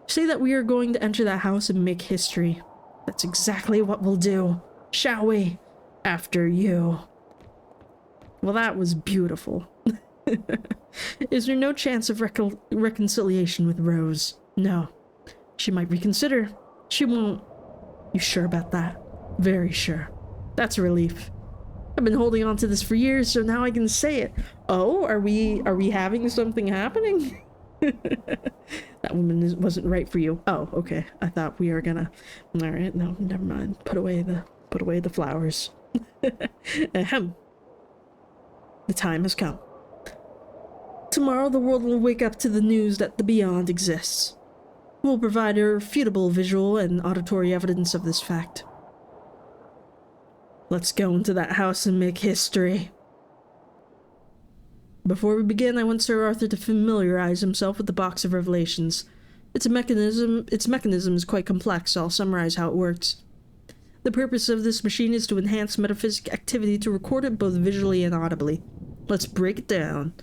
Say that we are going to enter that house and make history. That's exactly what we'll do. Shall we? After you. Well, that was beautiful. Is there no chance of reconciliation with Rose? No. She might reconsider. She won't. You sure about that? Very sure. That's a relief. I've been holding on to this for years, so now I can say it. Oh, are we having something happening? That woman wasn't right for you. Oh, okay. I thought we were gonna. All right, no, never mind. Put away the flowers. Ahem. The time has come. Tomorrow the world will wake up to the news that the beyond exists. We'll provide irrefutable visual and auditory evidence of this fact. Let's go into that house and make history. Before we begin, I want Sir Arthur to familiarize himself with the Box of Revelations. Its mechanism is quite complex, so I'll summarize how it works. The purpose of this machine is to enhance metaphysic activity to record it both visually and audibly. Let's break it down.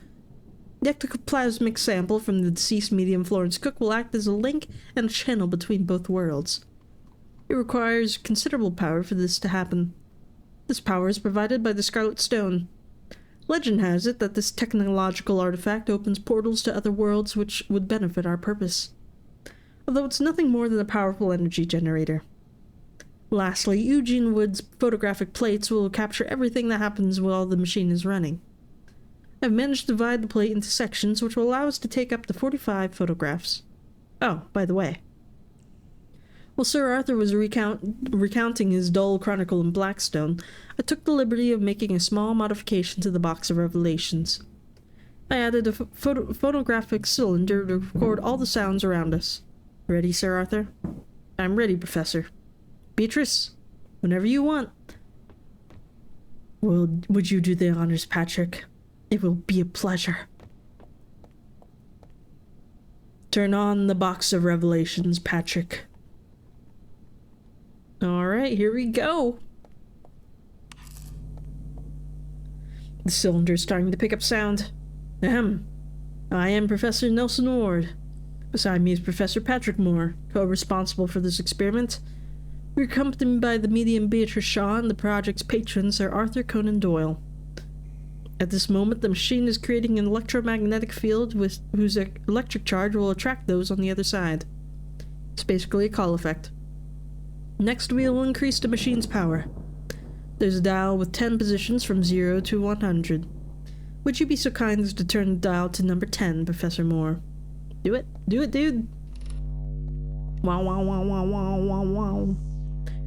The ectoplasmic sample from the deceased medium Florence Cook will act as a link and a channel between both worlds. It requires considerable power for this to happen. This power is provided by the Scarlet Stone. Legend has it that this technological artifact opens portals to other worlds which would benefit our purpose, although it's nothing more than a powerful energy generator. Lastly, Eugene Wood's photographic plates will capture everything that happens while the machine is running. I've managed to divide the plate into sections which will allow us to take up to 45 photographs. Oh, by the way. While Sir Arthur was recounting his dull chronicle in Blackstone, I took the liberty of making a small modification to the Box of Revelations. I added a phonographic cylinder to record all the sounds around us. Ready, Sir Arthur? I'm ready, Professor. Beatrice, whenever you want. Would you do the honors, Patrick? It will be a pleasure. Turn on the Box of Revelations, Patrick. Alright, here we go. The cylinder's starting to pick up sound. Ahem. I am Professor Nelson Ward. Beside me is Professor Patrick Moore, co-responsible for this experiment. We're accompanied by the medium Beatrice Shaw and the project's patron, Sir Arthur Conan Doyle. At this moment, the machine is creating an electromagnetic field whose electric charge will attract those on the other side. It's basically a Call effect. Next, we will increase the machine's power. There's a dial with 10 positions from 0 to 100. Would you be so kind as to turn the dial to number 10, Professor Moore? Do it. Do it, dude. Wow, wow, wow, wow, wow, wow, wow.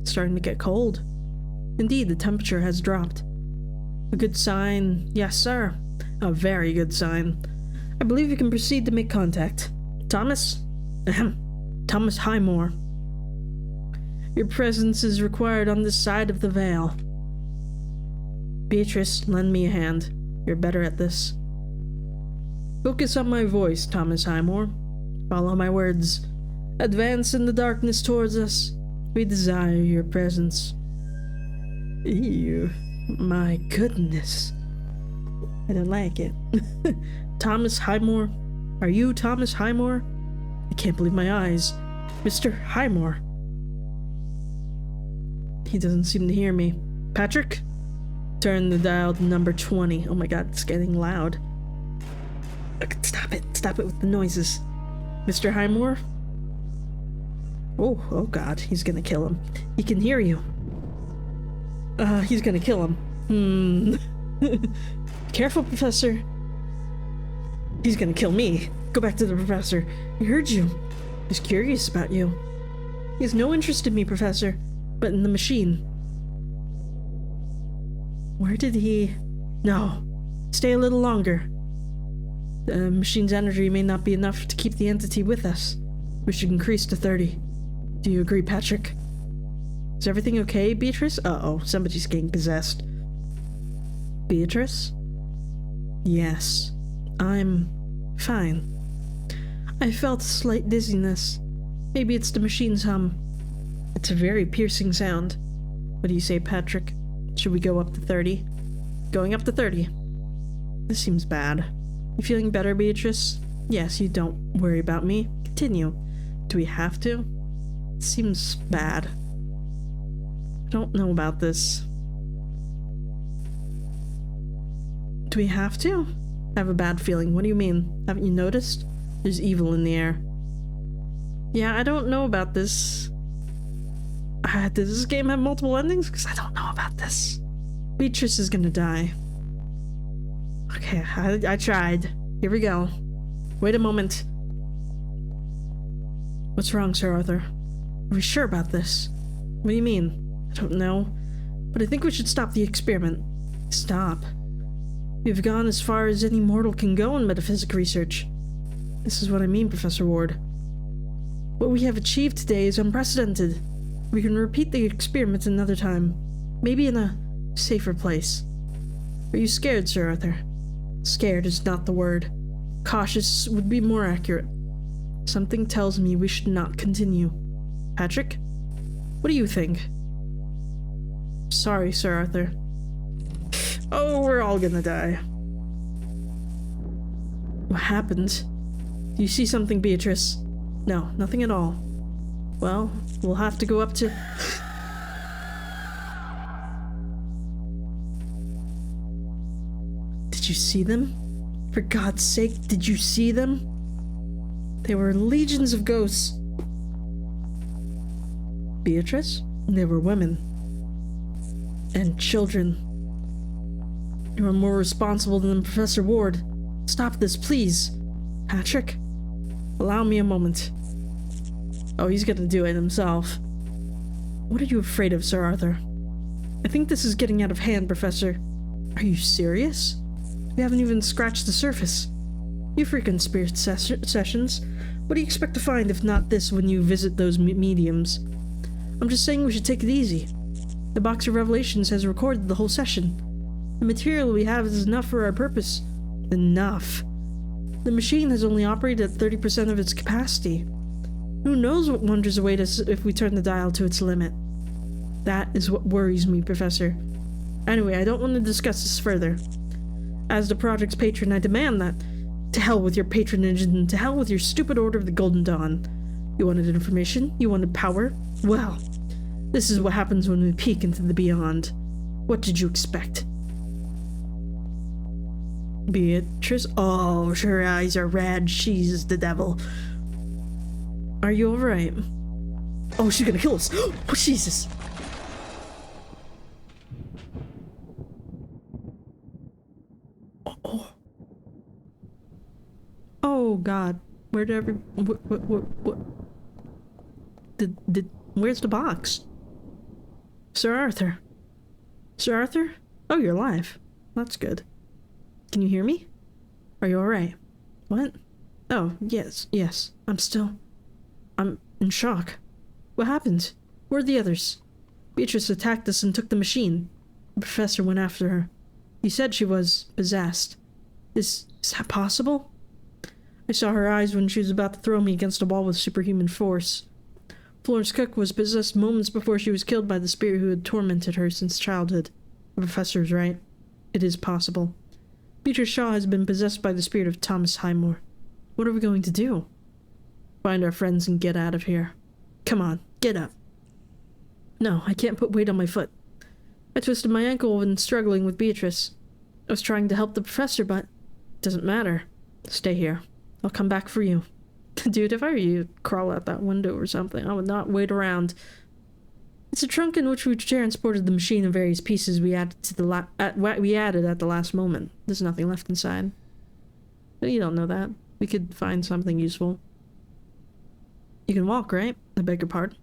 It's starting to get cold. Indeed, the temperature has dropped. A good sign. Yes, sir. A very good sign. I believe you can proceed to make contact. Thomas? Ahem. Thomas Highmore. Your presence is required on this side of the veil. Beatrice, lend me a hand. You're better at this. Focus on my voice, Thomas Highmore. Follow my words. Advance in the darkness towards us. We desire your presence. Ew. My goodness. I don't like it. Thomas Highmore? Are you Thomas Highmore? I can't believe my eyes. Mr. Highmore. He doesn't seem to hear me. Patrick? Turn the dial to number 20. Oh my god, it's getting loud. Stop it. Stop it with the noises. Mr. Highmore? Oh god, he's gonna kill him. He can hear you. He's gonna kill him. Careful, Professor. He's gonna kill me. Go back to the Professor. He heard you. He's curious about you. He has no interest in me, Professor, but in the machine. Where did he... No. Stay a little longer. The machine's energy may not be enough to keep the entity with us. We should increase to 30. Do you agree, Patrick? Is everything okay, Beatrice? Uh-oh, somebody's getting possessed. Beatrice? Yes, I'm fine. I felt a slight dizziness. Maybe it's the machine's hum. It's a very piercing sound. What do you say, Patrick? Should we go up to 30? Going up to 30. This seems bad. You feeling better, Beatrice? Yes, you don't worry about me. Continue. Do we have to? It seems bad. I don't know about this. Do we have to? I have a bad feeling. What do you mean? Haven't you noticed? There's evil in the air. Yeah, I don't know about this. Does this game have multiple endings? Because I don't know about this. Beatrice is gonna die. Okay, I tried. Here we go. Wait a moment. What's wrong, Sir Arthur? Are we sure about this? What do you mean? I don't know. But I think we should stop the experiment. Stop. We've gone as far as any mortal can go in metaphysic research. This is what I mean, Professor Ward. What we have achieved today is unprecedented. We can repeat the experiment another time. Maybe in a safer place. Are you scared, Sir Arthur? Scared is not the word. Cautious would be more accurate. Something tells me we should not continue. Patrick? What do you think? Sorry, Sir Arthur. Oh, we're all gonna die. What happened? Do you see something, Beatrice? No, nothing at all. Well, we'll have to go up to... Did you see them? For God's sake, did you see them? They were legions of ghosts. Beatrice? They were women. And children. You are more responsible than Professor Ward. Stop this, please. Patrick? Allow me a moment. Oh, he's gonna do it himself. What are you afraid of, Sir Arthur? I think this is getting out of hand, Professor. Are you serious? We haven't even scratched the surface. You frequent spirit sessions. What do you expect to find if not this when you visit those mediums? I'm just saying we should take it easy. The Box of Revelations has recorded the whole session. The material we have is enough for our purpose. Enough. The machine has only operated at 30% of its capacity. Who knows what wonders await us if we turn the dial to its limit? That is what worries me, Professor. Anyway, I don't want to discuss this further. As the project's patron, I demand that. To hell with your patronage and to hell with your stupid Order of the Golden Dawn. You wanted information? You wanted power? Well, this is what happens when we peek into the beyond. What did you expect? Beatrice? Oh, her eyes are red. She's the devil. Are you alright? Oh, she's gonna kill us. Oh, Jesus. Oh. Oh, God. Where did what? Where's the box? Sir Arthur. Sir Arthur? Oh, you're alive. That's good. Can you hear me? Are you alright? What? Oh, yes. I'm in shock. What happened? Where are the others? Beatrice attacked us and took the machine. The professor went after her. He said she was possessed. Is that possible? I saw her eyes when she was about to throw me against a wall with superhuman force. Florence Cook was possessed moments before she was killed by the spirit who had tormented her since childhood. The professor's right. It is possible. Beatrice Shaw has been possessed by the spirit of Thomas Highmore. What are we going to do? Find our friends and get out of here. Come on, get up. No, I can't put weight on my foot. I twisted my ankle when struggling with Beatrice. I was trying to help the professor, but it doesn't matter. Stay here. I'll come back for you. Dude, if I were you, crawl out that window or something. I would not wait around. It's a trunk in which we transported the machine in various pieces we added to we added at the last moment. There's nothing left inside. You don't know that. We could find something useful. You can walk, right? I beg your pardon.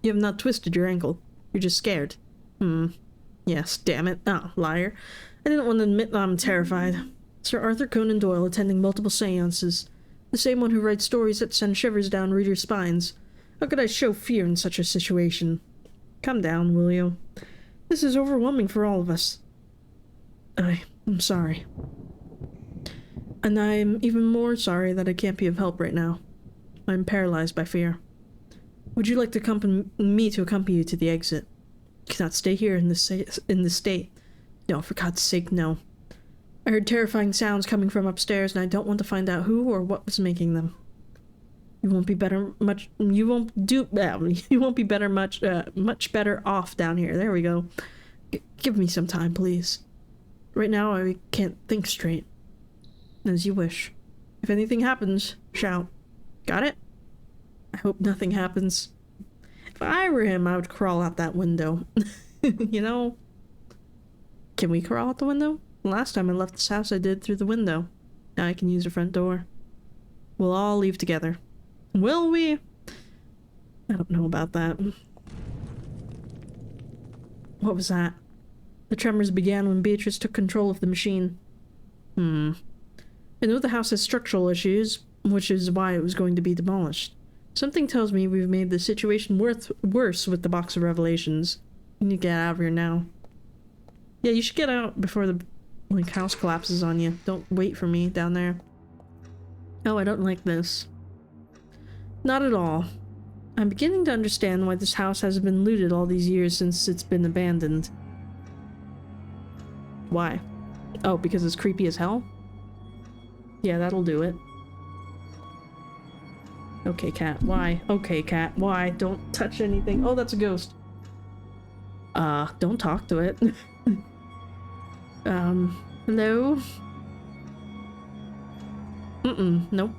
You have not twisted your ankle. You're just scared. Yes, damn it. Oh, liar. I didn't want to admit that I'm terrified. Sir Arthur Conan Doyle attending multiple séances. The same one who writes stories that send shivers down readers' spines. How could I show fear in such a situation? Calm down, will you? This is overwhelming for all of us. I'm sorry. And I'm even more sorry that I can't be of help right now. I'm paralyzed by fear. Would you like to accompany you to the exit? You cannot stay here in this state. No, for God's sake, no. I heard terrifying sounds coming from upstairs, and I don't want to find out who or what was making them. You won't be much better off down here. There we go. Give me some time, please. Right now, I can't think straight. As you wish. If anything happens, shout. Got it? I hope nothing happens. If I were him, I would crawl out that window. You know? Can we crawl out the window? Last time I left this house, I did through the window. Now I can use the front door. We'll all leave together. Will we? I don't know about that. What was that? The tremors began when Beatrice took control of the machine. I know the house has structural issues, which is why it was going to be demolished. Something tells me we've made the situation worse with the box of revelations. You need to get out of here now. Yeah, you should get out before the house collapses on you. Don't wait for me down there. Oh, I don't like this. Not at all. I'm beginning to understand why this house hasn't been looted all these years since it's been abandoned. Why? Oh, because it's creepy as hell? Yeah, that'll do it. Okay, cat, why? Okay, cat, why? Don't touch anything. Oh, that's a ghost. Don't talk to it. Hello? Nope.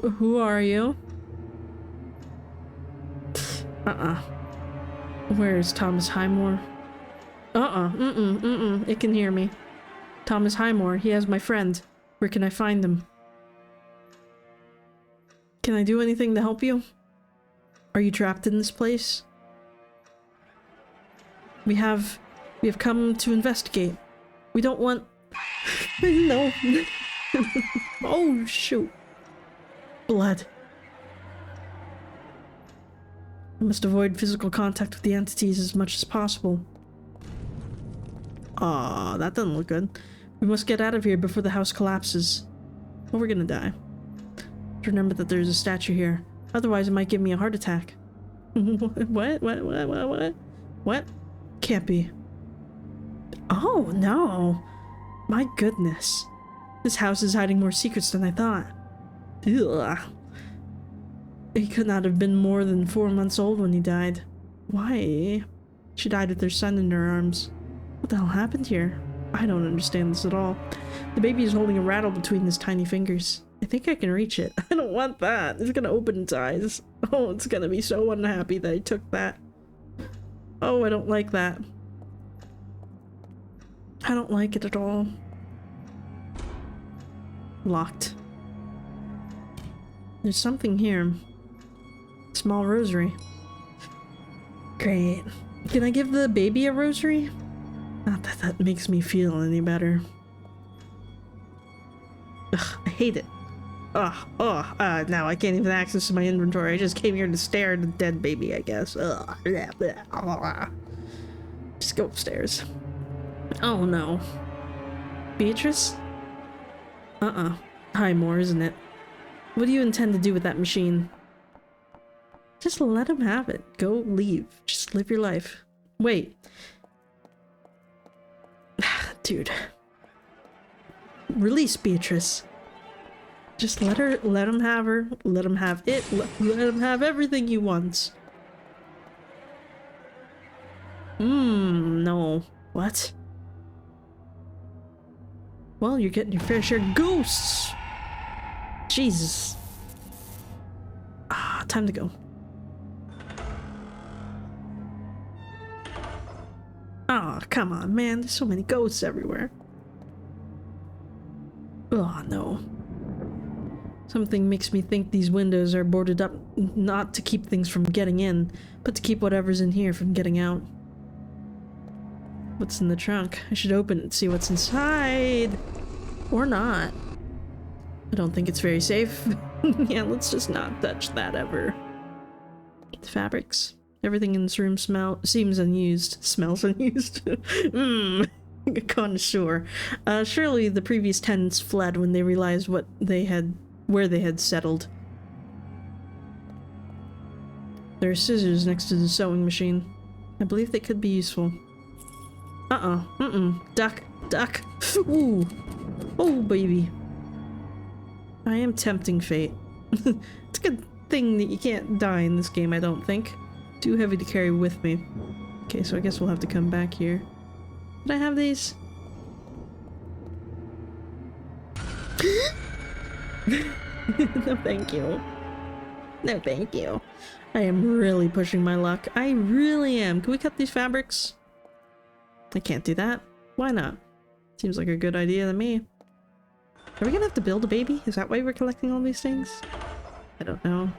Who are you? Where's Thomas Highmore? It can hear me. Thomas Highmore, he has my friend. Where can I find him? Can I do anything to help you? Are you trapped in this place? We have come to investigate. We don't want... No. Oh, shoot. Blood. I must avoid physical contact with the entities as much as possible. Aw, that doesn't look good. We must get out of here before the house collapses. Or we're gonna die. Remember that there's a statue here. Otherwise it might give me a heart attack. What? Can't be. Oh, no. My goodness. This house is hiding more secrets than I thought. Ugh. He could not have been more than 4 months old when he died. Why? She died with her son in her arms. What the hell happened here? I don't understand this at all. The baby is holding a rattle between his tiny fingers. I think I can reach it. I don't want that. It's gonna open its eyes. Oh, it's gonna be so unhappy that I took that. Oh, I don't like that. I don't like it at all. Locked. There's something here. Small rosary. Great. Can I give the baby a rosary? Not that that makes me feel any better. Ugh, I hate it. Now I can't even access my inventory. I just came here to stare at a dead baby, I guess. Ugh. Just go upstairs. Oh no. Beatrice? Highmore, isn't it? What do you intend to do with that machine? Just let him have it. Go leave. Just live your life. Wait. Dude. Release Beatrice. Just let him have her. Let him have it. Let him have everything he wants. No. What? Well, you're getting your fair share of ghosts. Jesus. Time to go. Come on, man. There's so many ghosts everywhere. Oh, no. Something makes me think these windows are boarded up not to keep things from getting in, but to keep whatever's in here from getting out. What's in the trunk? I should open it and see what's inside. Or not. I don't think it's very safe. Yeah, let's just not touch that ever. The fabrics. Everything in this room seems unused. Smells unused. A connoisseur. Surely the previous tenants fled when they realized where they had settled. There are scissors next to the sewing machine. I believe they could be useful. Duck. Duck. Ooh. Oh, baby. I am tempting fate. It's a good thing that you can't die in this game, I don't think. Too heavy to carry with me. Okay, so I guess we'll have to come back here. Did I have these? No, thank you. No, thank you. I am really pushing my luck. I really am. Can we cut these fabrics? I can't do that. Why not? Seems like a good idea to me. Are we gonna have to build a baby? Is that why we're collecting all these things? I don't know.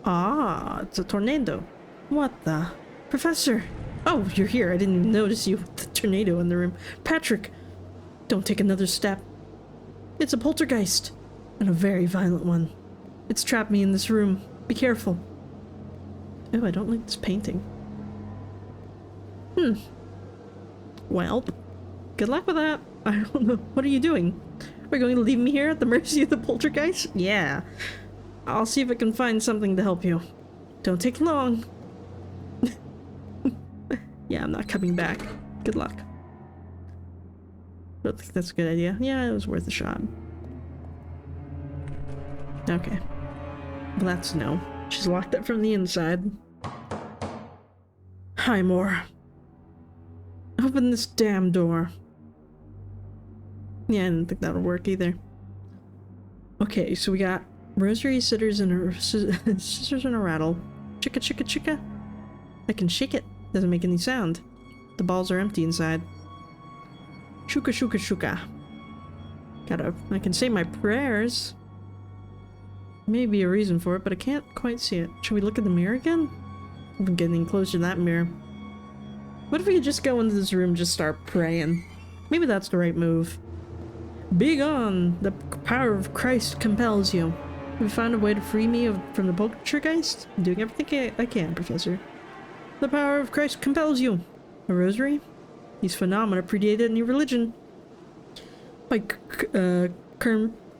Ah, it's a tornado. What the? Professor! Oh, you're here. I didn't even notice you with the tornado in the room. Patrick! Don't take another step. It's a poltergeist. And a very violent one. It's trapped me in this room. Be careful. Oh, I don't like this painting. Well, good luck with that. I don't know. What are you doing? Are you going to leave me here at the mercy of the poltergeist? Yeah. I'll see if I can find something to help you. Don't take long. Yeah, I'm not coming back. Good luck. Don't think that's a good idea. Yeah, it was worth a shot. Okay. Well, that's no. She's locked up from the inside. Hi, Moore. Open this damn door. Yeah, I didn't think that would work either. Okay, so we got rosary, scissors, and a scissors and a rattle. Chicka chicka chicka. I can shake it. Doesn't make any sound. The balls are empty inside. Shuka shuka shuka. I can say my prayers. Maybe a reason for it, but I can't quite see it. Should we look at the mirror again? I'm getting closer to that mirror. What if we could just go into this room and just start praying? Maybe that's the right move. Be gone! The power of Christ compels you. Have you found a way to free me from the poltergeist? I'm doing everything I can, Professor. The power of Christ compels you. A rosary? These phenomena predated any religion. Like,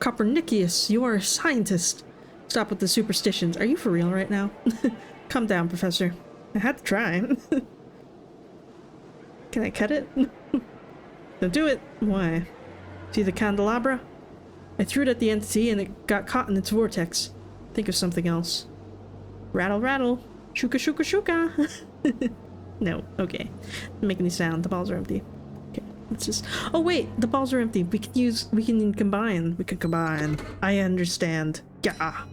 Copernicus, you are a scientist. Stop with the superstitions. Are you for real right now? Calm down, Professor. I had to try. Can I cut it? Don't do it. Why? See the candelabra? I threw it at the entity and it got caught in its vortex. Think of something else. Rattle, rattle. Shuka, shuka, shuka. No, okay. Doesn't make any sound. The balls are empty. Okay, let's just... Oh wait, the balls are empty. We can combine. We can combine. I understand. Yeah.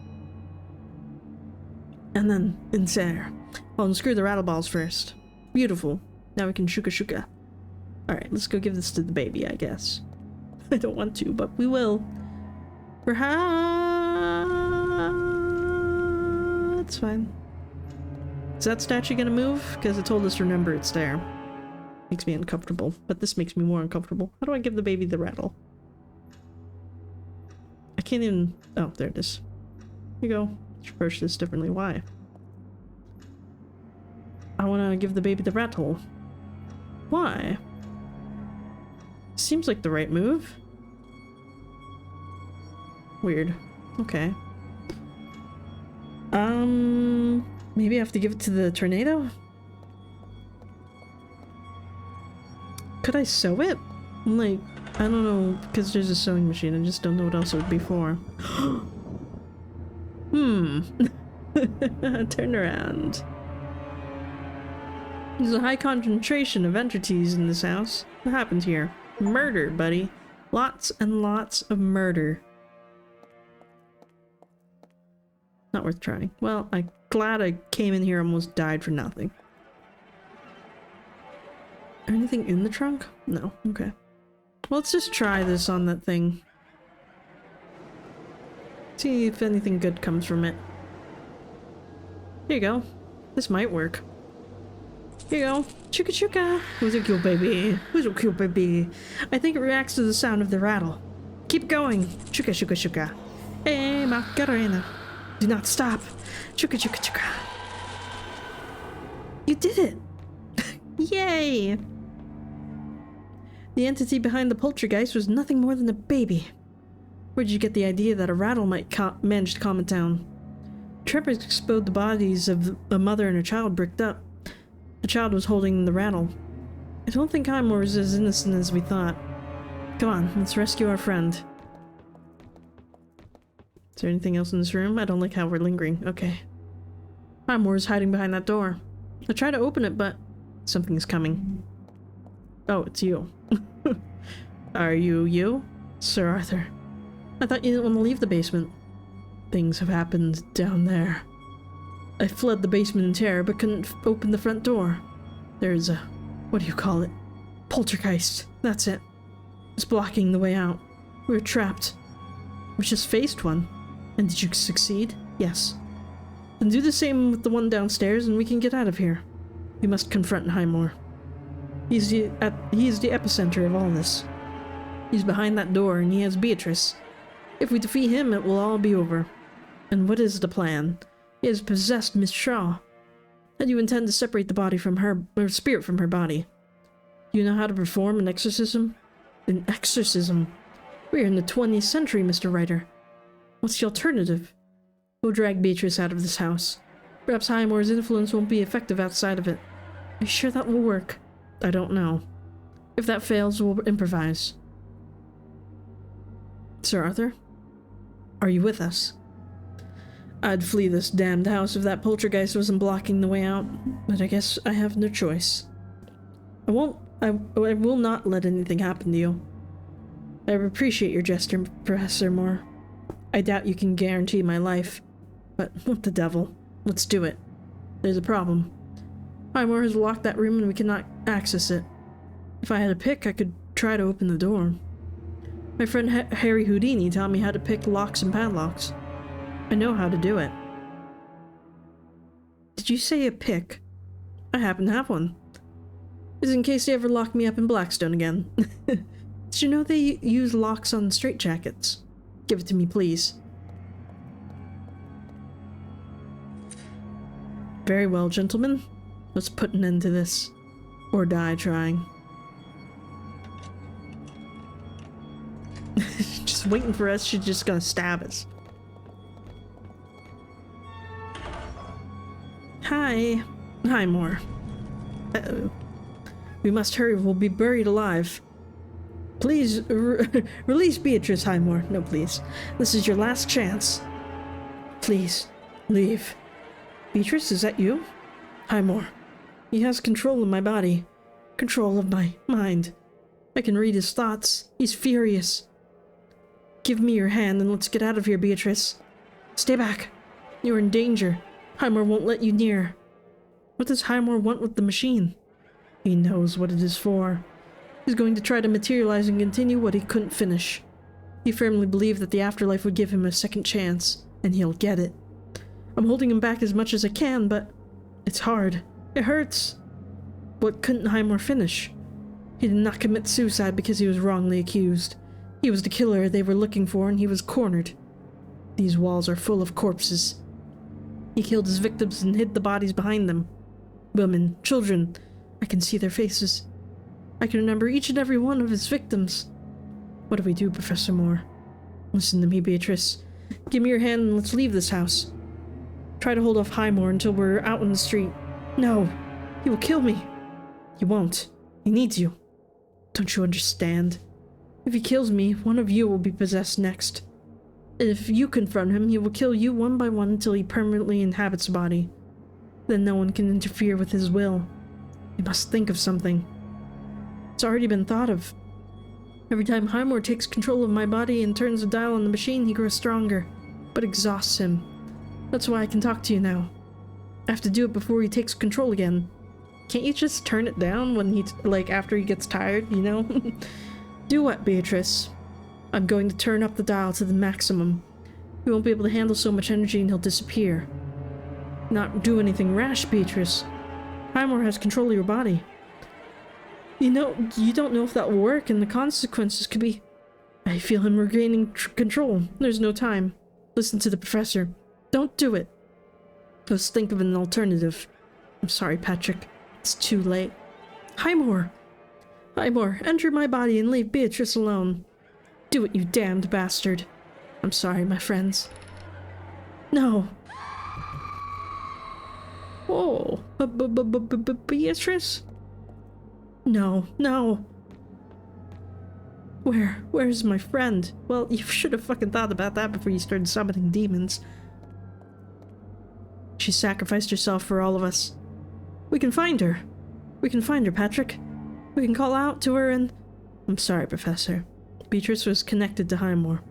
And then insert. I'll unscrew the rattle balls first. Beautiful. Now we can shuka shuka. Alright, let's go give this to the baby, I guess. I don't want to, but we will. Perhaps... It's fine. Is that statue gonna move? Because it told us to remember it's there. Makes me uncomfortable, but this makes me more uncomfortable. How do I give the baby the rattle? I can't even... Oh, there it is. Here you go. Let's approach this differently. Why? I want to give the baby the rattle. Why? Seems like the right move. Weird. Okay. Maybe I have to give it to the tornado? Could I sew it? Like, I don't know, because there's a sewing machine. I just don't know what else it would be for. Turn around. There's a high concentration of entities in this house. What happened here? Murder, buddy. Lots and lots of murder. Not worth trying. Well, I'm glad I came in here and almost died for nothing. Anything in the trunk? No. Okay. Well, let's just try this on that thing. See if anything good comes from it. Here you go. This might work. Here you go. Chuka chuka. Who's a cute baby? Who's a cute baby? I think it reacts to the sound of the rattle. Keep going. Chuka chuka chuka. Hey, Macarena. Do not stop. Chuka chuka chuka. You did it! Yay! The entity behind the poltergeist was nothing more than a baby. Where did you get the idea that a rattle might manage to calm it down? Tremors exposed the bodies of a mother and her child bricked up. The child was holding the rattle. I don't think Highmore was as innocent as we thought. Come on, let's rescue our friend. Is there anything else in this room? I don't like how we're lingering. Okay. Highmore is hiding behind that door. I try to open it, but something's coming. Oh, it's you. Are you? Sir Arthur. I thought you didn't want to leave the basement. Things have happened down there. I fled the basement in terror, but couldn't open the front door. There's a... what do you call it? Poltergeist. That's it. It's blocking the way out. We're trapped. We just faced one. And did you succeed? Yes. Then do the same with the one downstairs and we can get out of here. We must confront Highmore. He is the epicenter of all this. He's behind that door and he has Beatrice. If we defeat him, it will all be over. And what is the plan? He has possessed Miss Shaw. How do you intend to separate the body from her, or spirit from her body? Do you know how to perform an exorcism? An exorcism? We are in the 20th century, Mr. Writer. What's the alternative? We'll drag Beatrice out of this house. Perhaps Highmore's influence won't be effective outside of it. Are you sure that will work? I don't know. If that fails, we'll improvise. Sir Arthur? Are you with us? I'd flee this damned house if that poltergeist wasn't blocking the way out, but I guess I have no choice. I will not let anything happen to you. I appreciate your gesture, Professor Moore. I doubt you can guarantee my life, but what the devil? Let's do it. There's a problem. Highmore has locked that room and we cannot access it. If I had a pick, I could try to open the door. My friend Harry Houdini taught me how to pick locks and padlocks. I know how to do it. Did you say a pick? I happen to have one. It's in case they ever lock me up in Blackstone again. Did you know they use locks on straitjackets? Give it to me, please. Very well, gentlemen. Let's put an end to this. Or die trying. Just waiting for us, she's just gonna stab us. Hi. Highmore. Uh-oh. We must hurry, we'll be buried alive. Please, release Beatrice, Highmore. No, please. This is your last chance. Please, leave. Beatrice, is that you? Highmore. He has control of my body. Control of my mind. I can read his thoughts. He's furious. Give me your hand and let's get out of here, Beatrice. Stay back. You're in danger. Highmore won't let you near. What does Highmore want with the machine? He knows what it is for. He's going to try to materialize and continue what he couldn't finish. He firmly believed that the afterlife would give him a second chance, and he'll get it. I'm holding him back as much as I can, but it's hard. It hurts. What couldn't Highmore finish? He did not commit suicide because he was wrongly accused. He was the killer they were looking for, and he was cornered. These walls are full of corpses. He killed his victims and hid the bodies behind them. Women, children, I can see their faces. I can remember each and every one of his victims. What do we do, Professor Moore? Listen to me, Beatrice. Give me your hand and let's leave this house. Try to hold off Highmore until we're out in the street. No, he will kill me. He won't. He needs you. Don't you understand? If he kills me, one of you will be possessed next. And if you confront him, he will kill you one by one until he permanently inhabits the body. Then no one can interfere with his will. You must think of something. It's already been thought of. Every time Highmore takes control of my body and turns the dial on the machine, he grows stronger, but exhausts him. That's why I can talk to you now. I have to do it before he takes control again. Can't you just turn it down when after he gets tired, you know? Do what, Beatrice? I'm going to turn up the dial to the maximum. He won't be able to handle so much energy and he'll disappear. Not do anything rash, Beatrice. Highmore has control of your body. You don't know if that will work, and the consequences could be... I feel him regaining control. There's no time. Listen to the professor. Don't do it. Let's think of an alternative. I'm sorry, Patrick. It's too late. Highmore! Highmore, enter my body and leave Beatrice alone. Do it, you damned bastard. I'm sorry, my friends. No. Oh, Beatrice? No, no. Where's my friend? Well, you should have fucking thought about that before you started summoning demons. She sacrificed herself for all of us. We can find her. We can find her, Patrick. We can call out to her and... I'm sorry, Professor. Beatrice was connected to Highmore.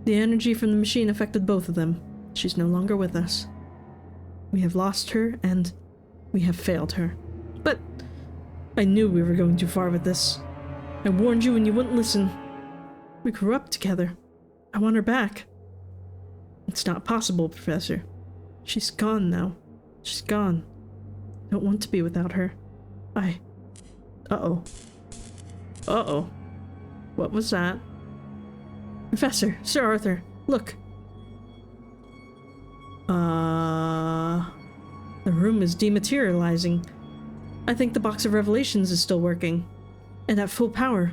The energy from the machine affected both of them. She's no longer with us. We have lost her, and we have failed her. But I knew we were going too far with this. I warned you and you wouldn't listen. We grew up together. I want her back. It's not possible, Professor. She's gone now. She's gone. I don't want to be without her. Uh-oh. Uh-oh. What was that? Professor, Sir Arthur, look. The room is dematerializing. I think the box of revelations is still working. And at full power.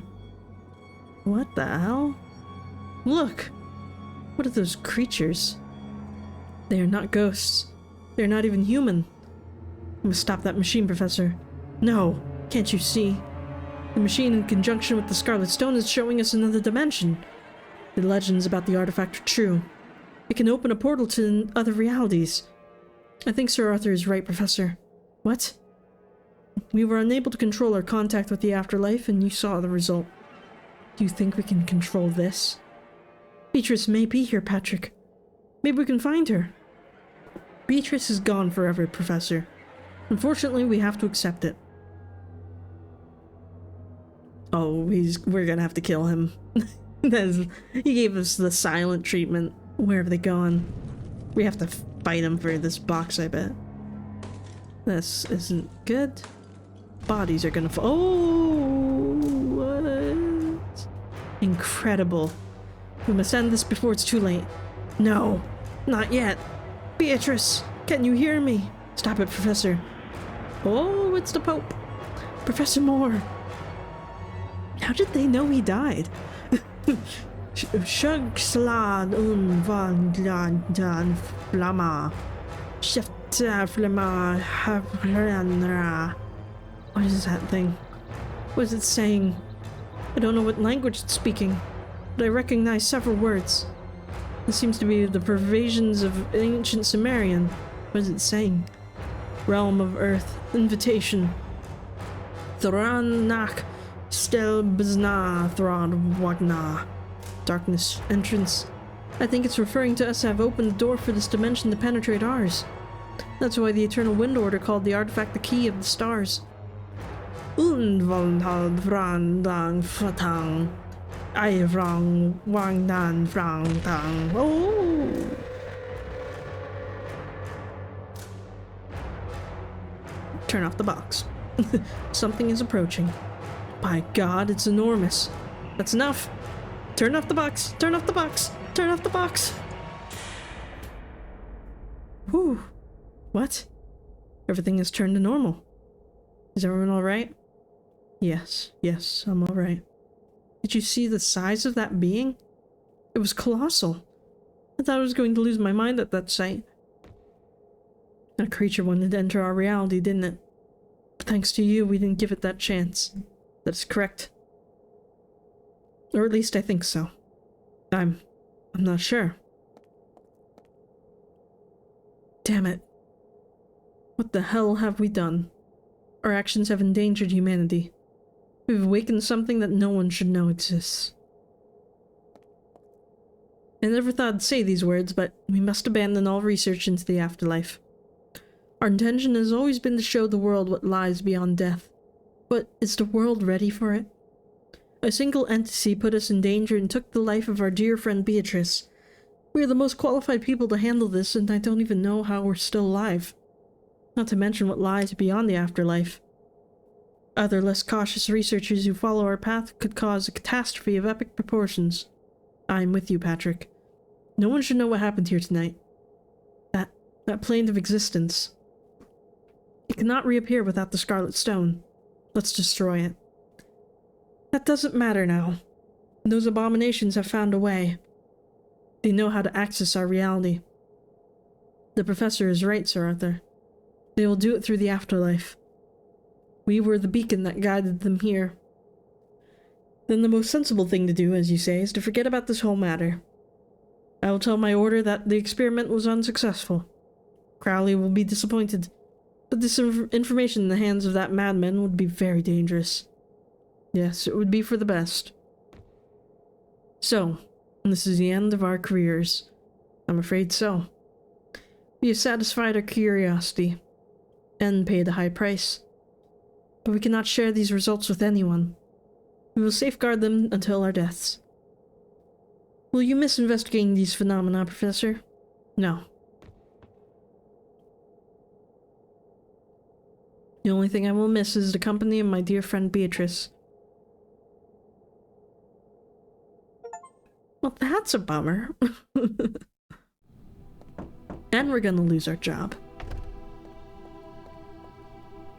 What the hell? Look! What are those creatures? They are not ghosts. They are not even human. We must stop that machine, Professor. No! Can't you see? The machine, in conjunction with the Scarlet Stone, is showing us another dimension. The legends about the artifact are true. It can open a portal to other realities. I think Sir Arthur is right, Professor. What? We were unable to control our contact with the afterlife, and you saw the result. Do you think we can control this? Beatrice may be here, Patrick. Maybe we can find her. Beatrice is gone forever, Professor. Unfortunately, we have to accept it. Oh, we're gonna have to kill him. He gave us the silent treatment. Where have they gone? We have to fight him for this box, I bet. This isn't good. Bodies are gonna fall. Oh, what? Incredible. We must end this before it's too late. No, not yet. Beatrice, can you hear me? Stop it, Professor. Oh, it's the Pope. Professor Moore. How did they know he died? Shug slad van dan flama. Shifta flama havranra. What is that thing? What is it saying? I don't know what language it's speaking, but I recognize several words. It seems to be the pervasions of ancient Sumerian. What is it saying? Realm of Earth. Invitation. Thranak Stel Bizna Thrad Wagna. Darkness. Entrance. I think it's referring to us to have opened the door for this dimension to penetrate ours. That's why the Eternal Wind Order called the artifact the Key of the Stars. Unvalhal Vrandang Fatang. Ivrang Wangdan Vrangdang. Oh! Turn off the box. Something is approaching. By God, it's enormous. That's enough. Turn off the box. Turn off the box. Turn off the box. Whew. What? Everything has turned to normal. Is everyone alright? Yes, I'm alright. Did you see the size of that being? It was colossal. I thought I was going to lose my mind at that sight. That creature wanted to enter our reality, didn't it? But thanks to you, we didn't give it that chance. That's correct. Or at least I think so. I'm not sure. Damn it. What the hell have we done? Our actions have endangered humanity. We've awakened something that no one should know exists. I never thought I'd say these words, but we must abandon all research into the afterlife. Our intention has always been to show the world what lies beyond death. But is the world ready for it? A single entity put us in danger and took the life of our dear friend Beatrice. We are the most qualified people to handle this, and I don't even know how we're still alive. Not to mention what lies beyond the afterlife. Other less cautious researchers who follow our path could cause a catastrophe of epic proportions. I am with you, Patrick. No one should know what happened here tonight. That plane of existence. It cannot reappear without the Scarlet Stone. Let's destroy it. That doesn't matter now. Those abominations have found a way. They know how to access our reality. The professor is right, Sir Arthur. They will do it through the afterlife. We were the beacon that guided them here. Then the most sensible thing to do, as you say, is to forget about this whole matter. I will tell my order that the experiment was unsuccessful. Crowley will be disappointed, but this information in the hands of that madman would be very dangerous. Yes, it would be for the best. So, this is the end of our careers. I'm afraid so. We have satisfied our curiosity, and paid a high price. But we cannot share these results with anyone. We will safeguard them until our deaths. Will you miss investigating these phenomena, Professor? No. The only thing I will miss is the company of my dear friend Beatrice. Well, that's a bummer. And we're gonna lose our job.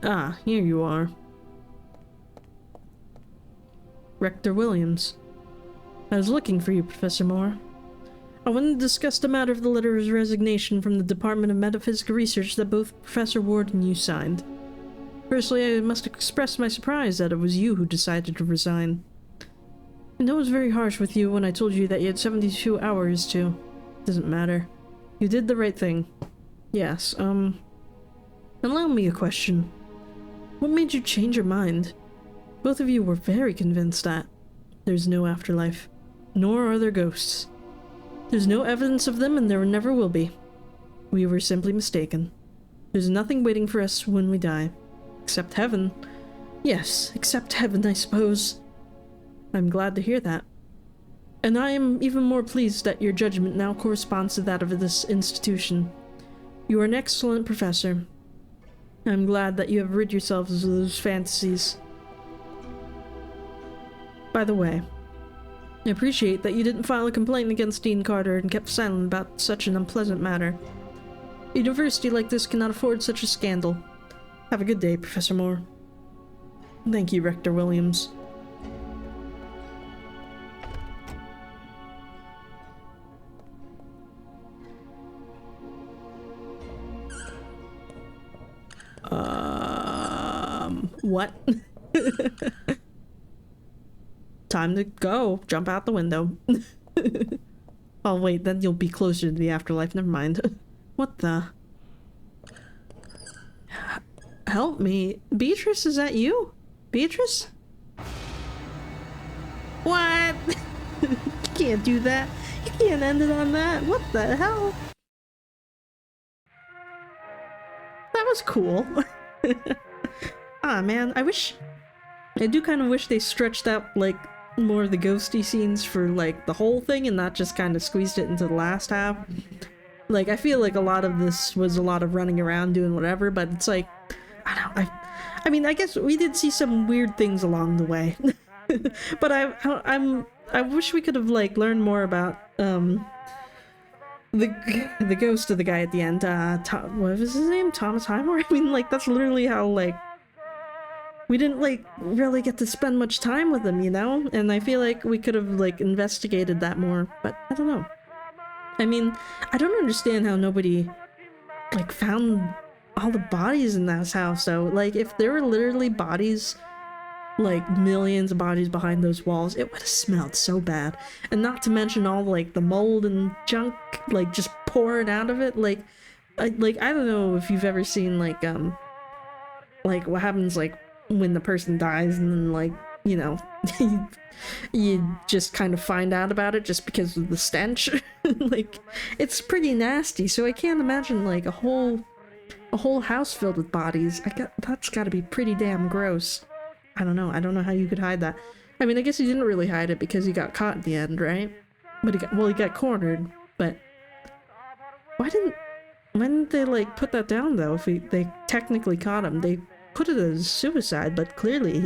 Ah, here you are. Rector Williams. I was looking for you, Professor Moore. I wanted to discuss the matter of the letter of resignation from the Department of Metaphysical Research that both Professor Ward and you signed. Firstly, I must express my surprise that it was you who decided to resign. I know it was very harsh with you when I told you that you had 72 hours to... Doesn't matter. You did the right thing. Yes, allow me a question. What made you change your mind? Both of you were very convinced that there's no afterlife, nor are there ghosts. There's no evidence of them and there never will be. We were simply mistaken. There's nothing waiting for us when we die. Except heaven. Yes, except heaven, I suppose. I'm glad to hear that. And I am even more pleased that your judgment now corresponds to that of this institution. You are an excellent professor. I'm glad that you have rid yourselves of those fantasies. By the way, I appreciate that you didn't file a complaint against Dean Carter and kept silent about such an unpleasant matter. A university like this cannot afford such a scandal. Have a good day, Professor Moore. Thank you, Rector Williams. What? Time to go. Jump out the window. Oh wait, then you'll be closer to the afterlife. Never mind. What the? Help me. Beatrice, is that you? Beatrice? What? You can't do that. You can't end it on that. What the hell? That was cool. Ah, man, I do kind of wish they stretched out, like, more of the ghosty scenes for, like, the whole thing and not just kind of squeezed it into the last half. Like, I feel like a lot of this was a lot of running around doing whatever, but it's like, I mean, I guess we did see some weird things along the way. But I wish we could have, like, learned more about, the ghost of the guy at the end, what was his name? Thomas Highmore? I mean, like, that's literally how, like, we didn't, like, really get to spend much time with him, you know? And I feel like we could have, like, investigated that more, but I don't know. I mean, I don't understand how nobody, like, found all the bodies in that house, though. Like, if there were literally bodies, like, millions of bodies behind those walls, it would have smelled so bad. And not to mention all, like, the mold and junk, like, just pouring out of it. Like, I don't know if you've ever seen, like, what happens, like, when the person dies and then, like, you know, you just kind of find out about it just because of the stench. Like, it's pretty nasty, so I can't imagine, like, a whole house filled with bodies. That's gotta be pretty damn gross. I don't know how you could hide that. I mean, I guess he didn't really hide it because he got caught at the end, right? But he got cornered, but why didn't they, like, put that down, though? If they technically caught him, they put it as suicide, but clearly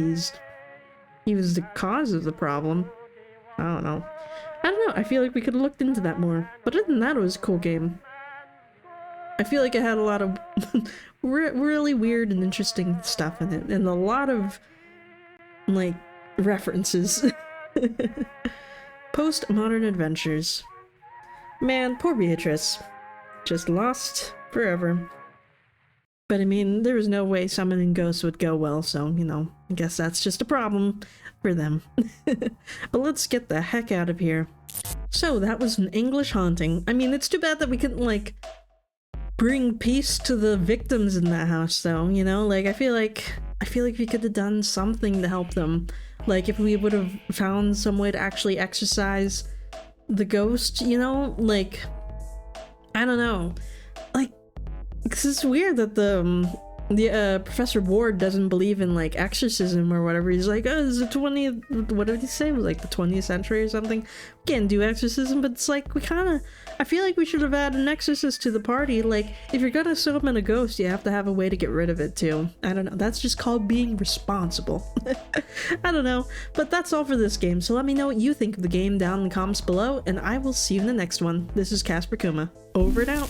he was the cause of the problem. I don't know. I feel like we could have looked into that more. But other than that, it was a cool game. I feel like it had a lot of really weird and interesting stuff in it, and a lot of, like, references. Post-modern adventures. Man, poor Beatrice. Just lost forever. But I mean, there was no way summoning ghosts would go well, so, you know, I guess that's just a problem for them. But let's get the heck out of here. So, that was an English haunting. I mean, it's too bad that we couldn't, like, bring peace to the victims in that house, though, you know? Like, I feel like we could have done something to help them. Like, if we would have found some way to actually exorcise the ghost, you know? Like, I don't know. Like, because it's weird that the Professor Ward doesn't believe in, like, exorcism or whatever. He's like, oh, this is the 20th, what did he say? It was like the 20th century or something. We can't do exorcism, but it's like, I feel like we should have added an exorcist to the party. Like, if you're gonna summon a ghost, you have to have a way to get rid of it, too. I don't know, that's just called being responsible. I don't know, but that's all for this game, so let me know what you think of the game down in the comments below, and I will see you in the next one. This is Casper Kuma. Over and out.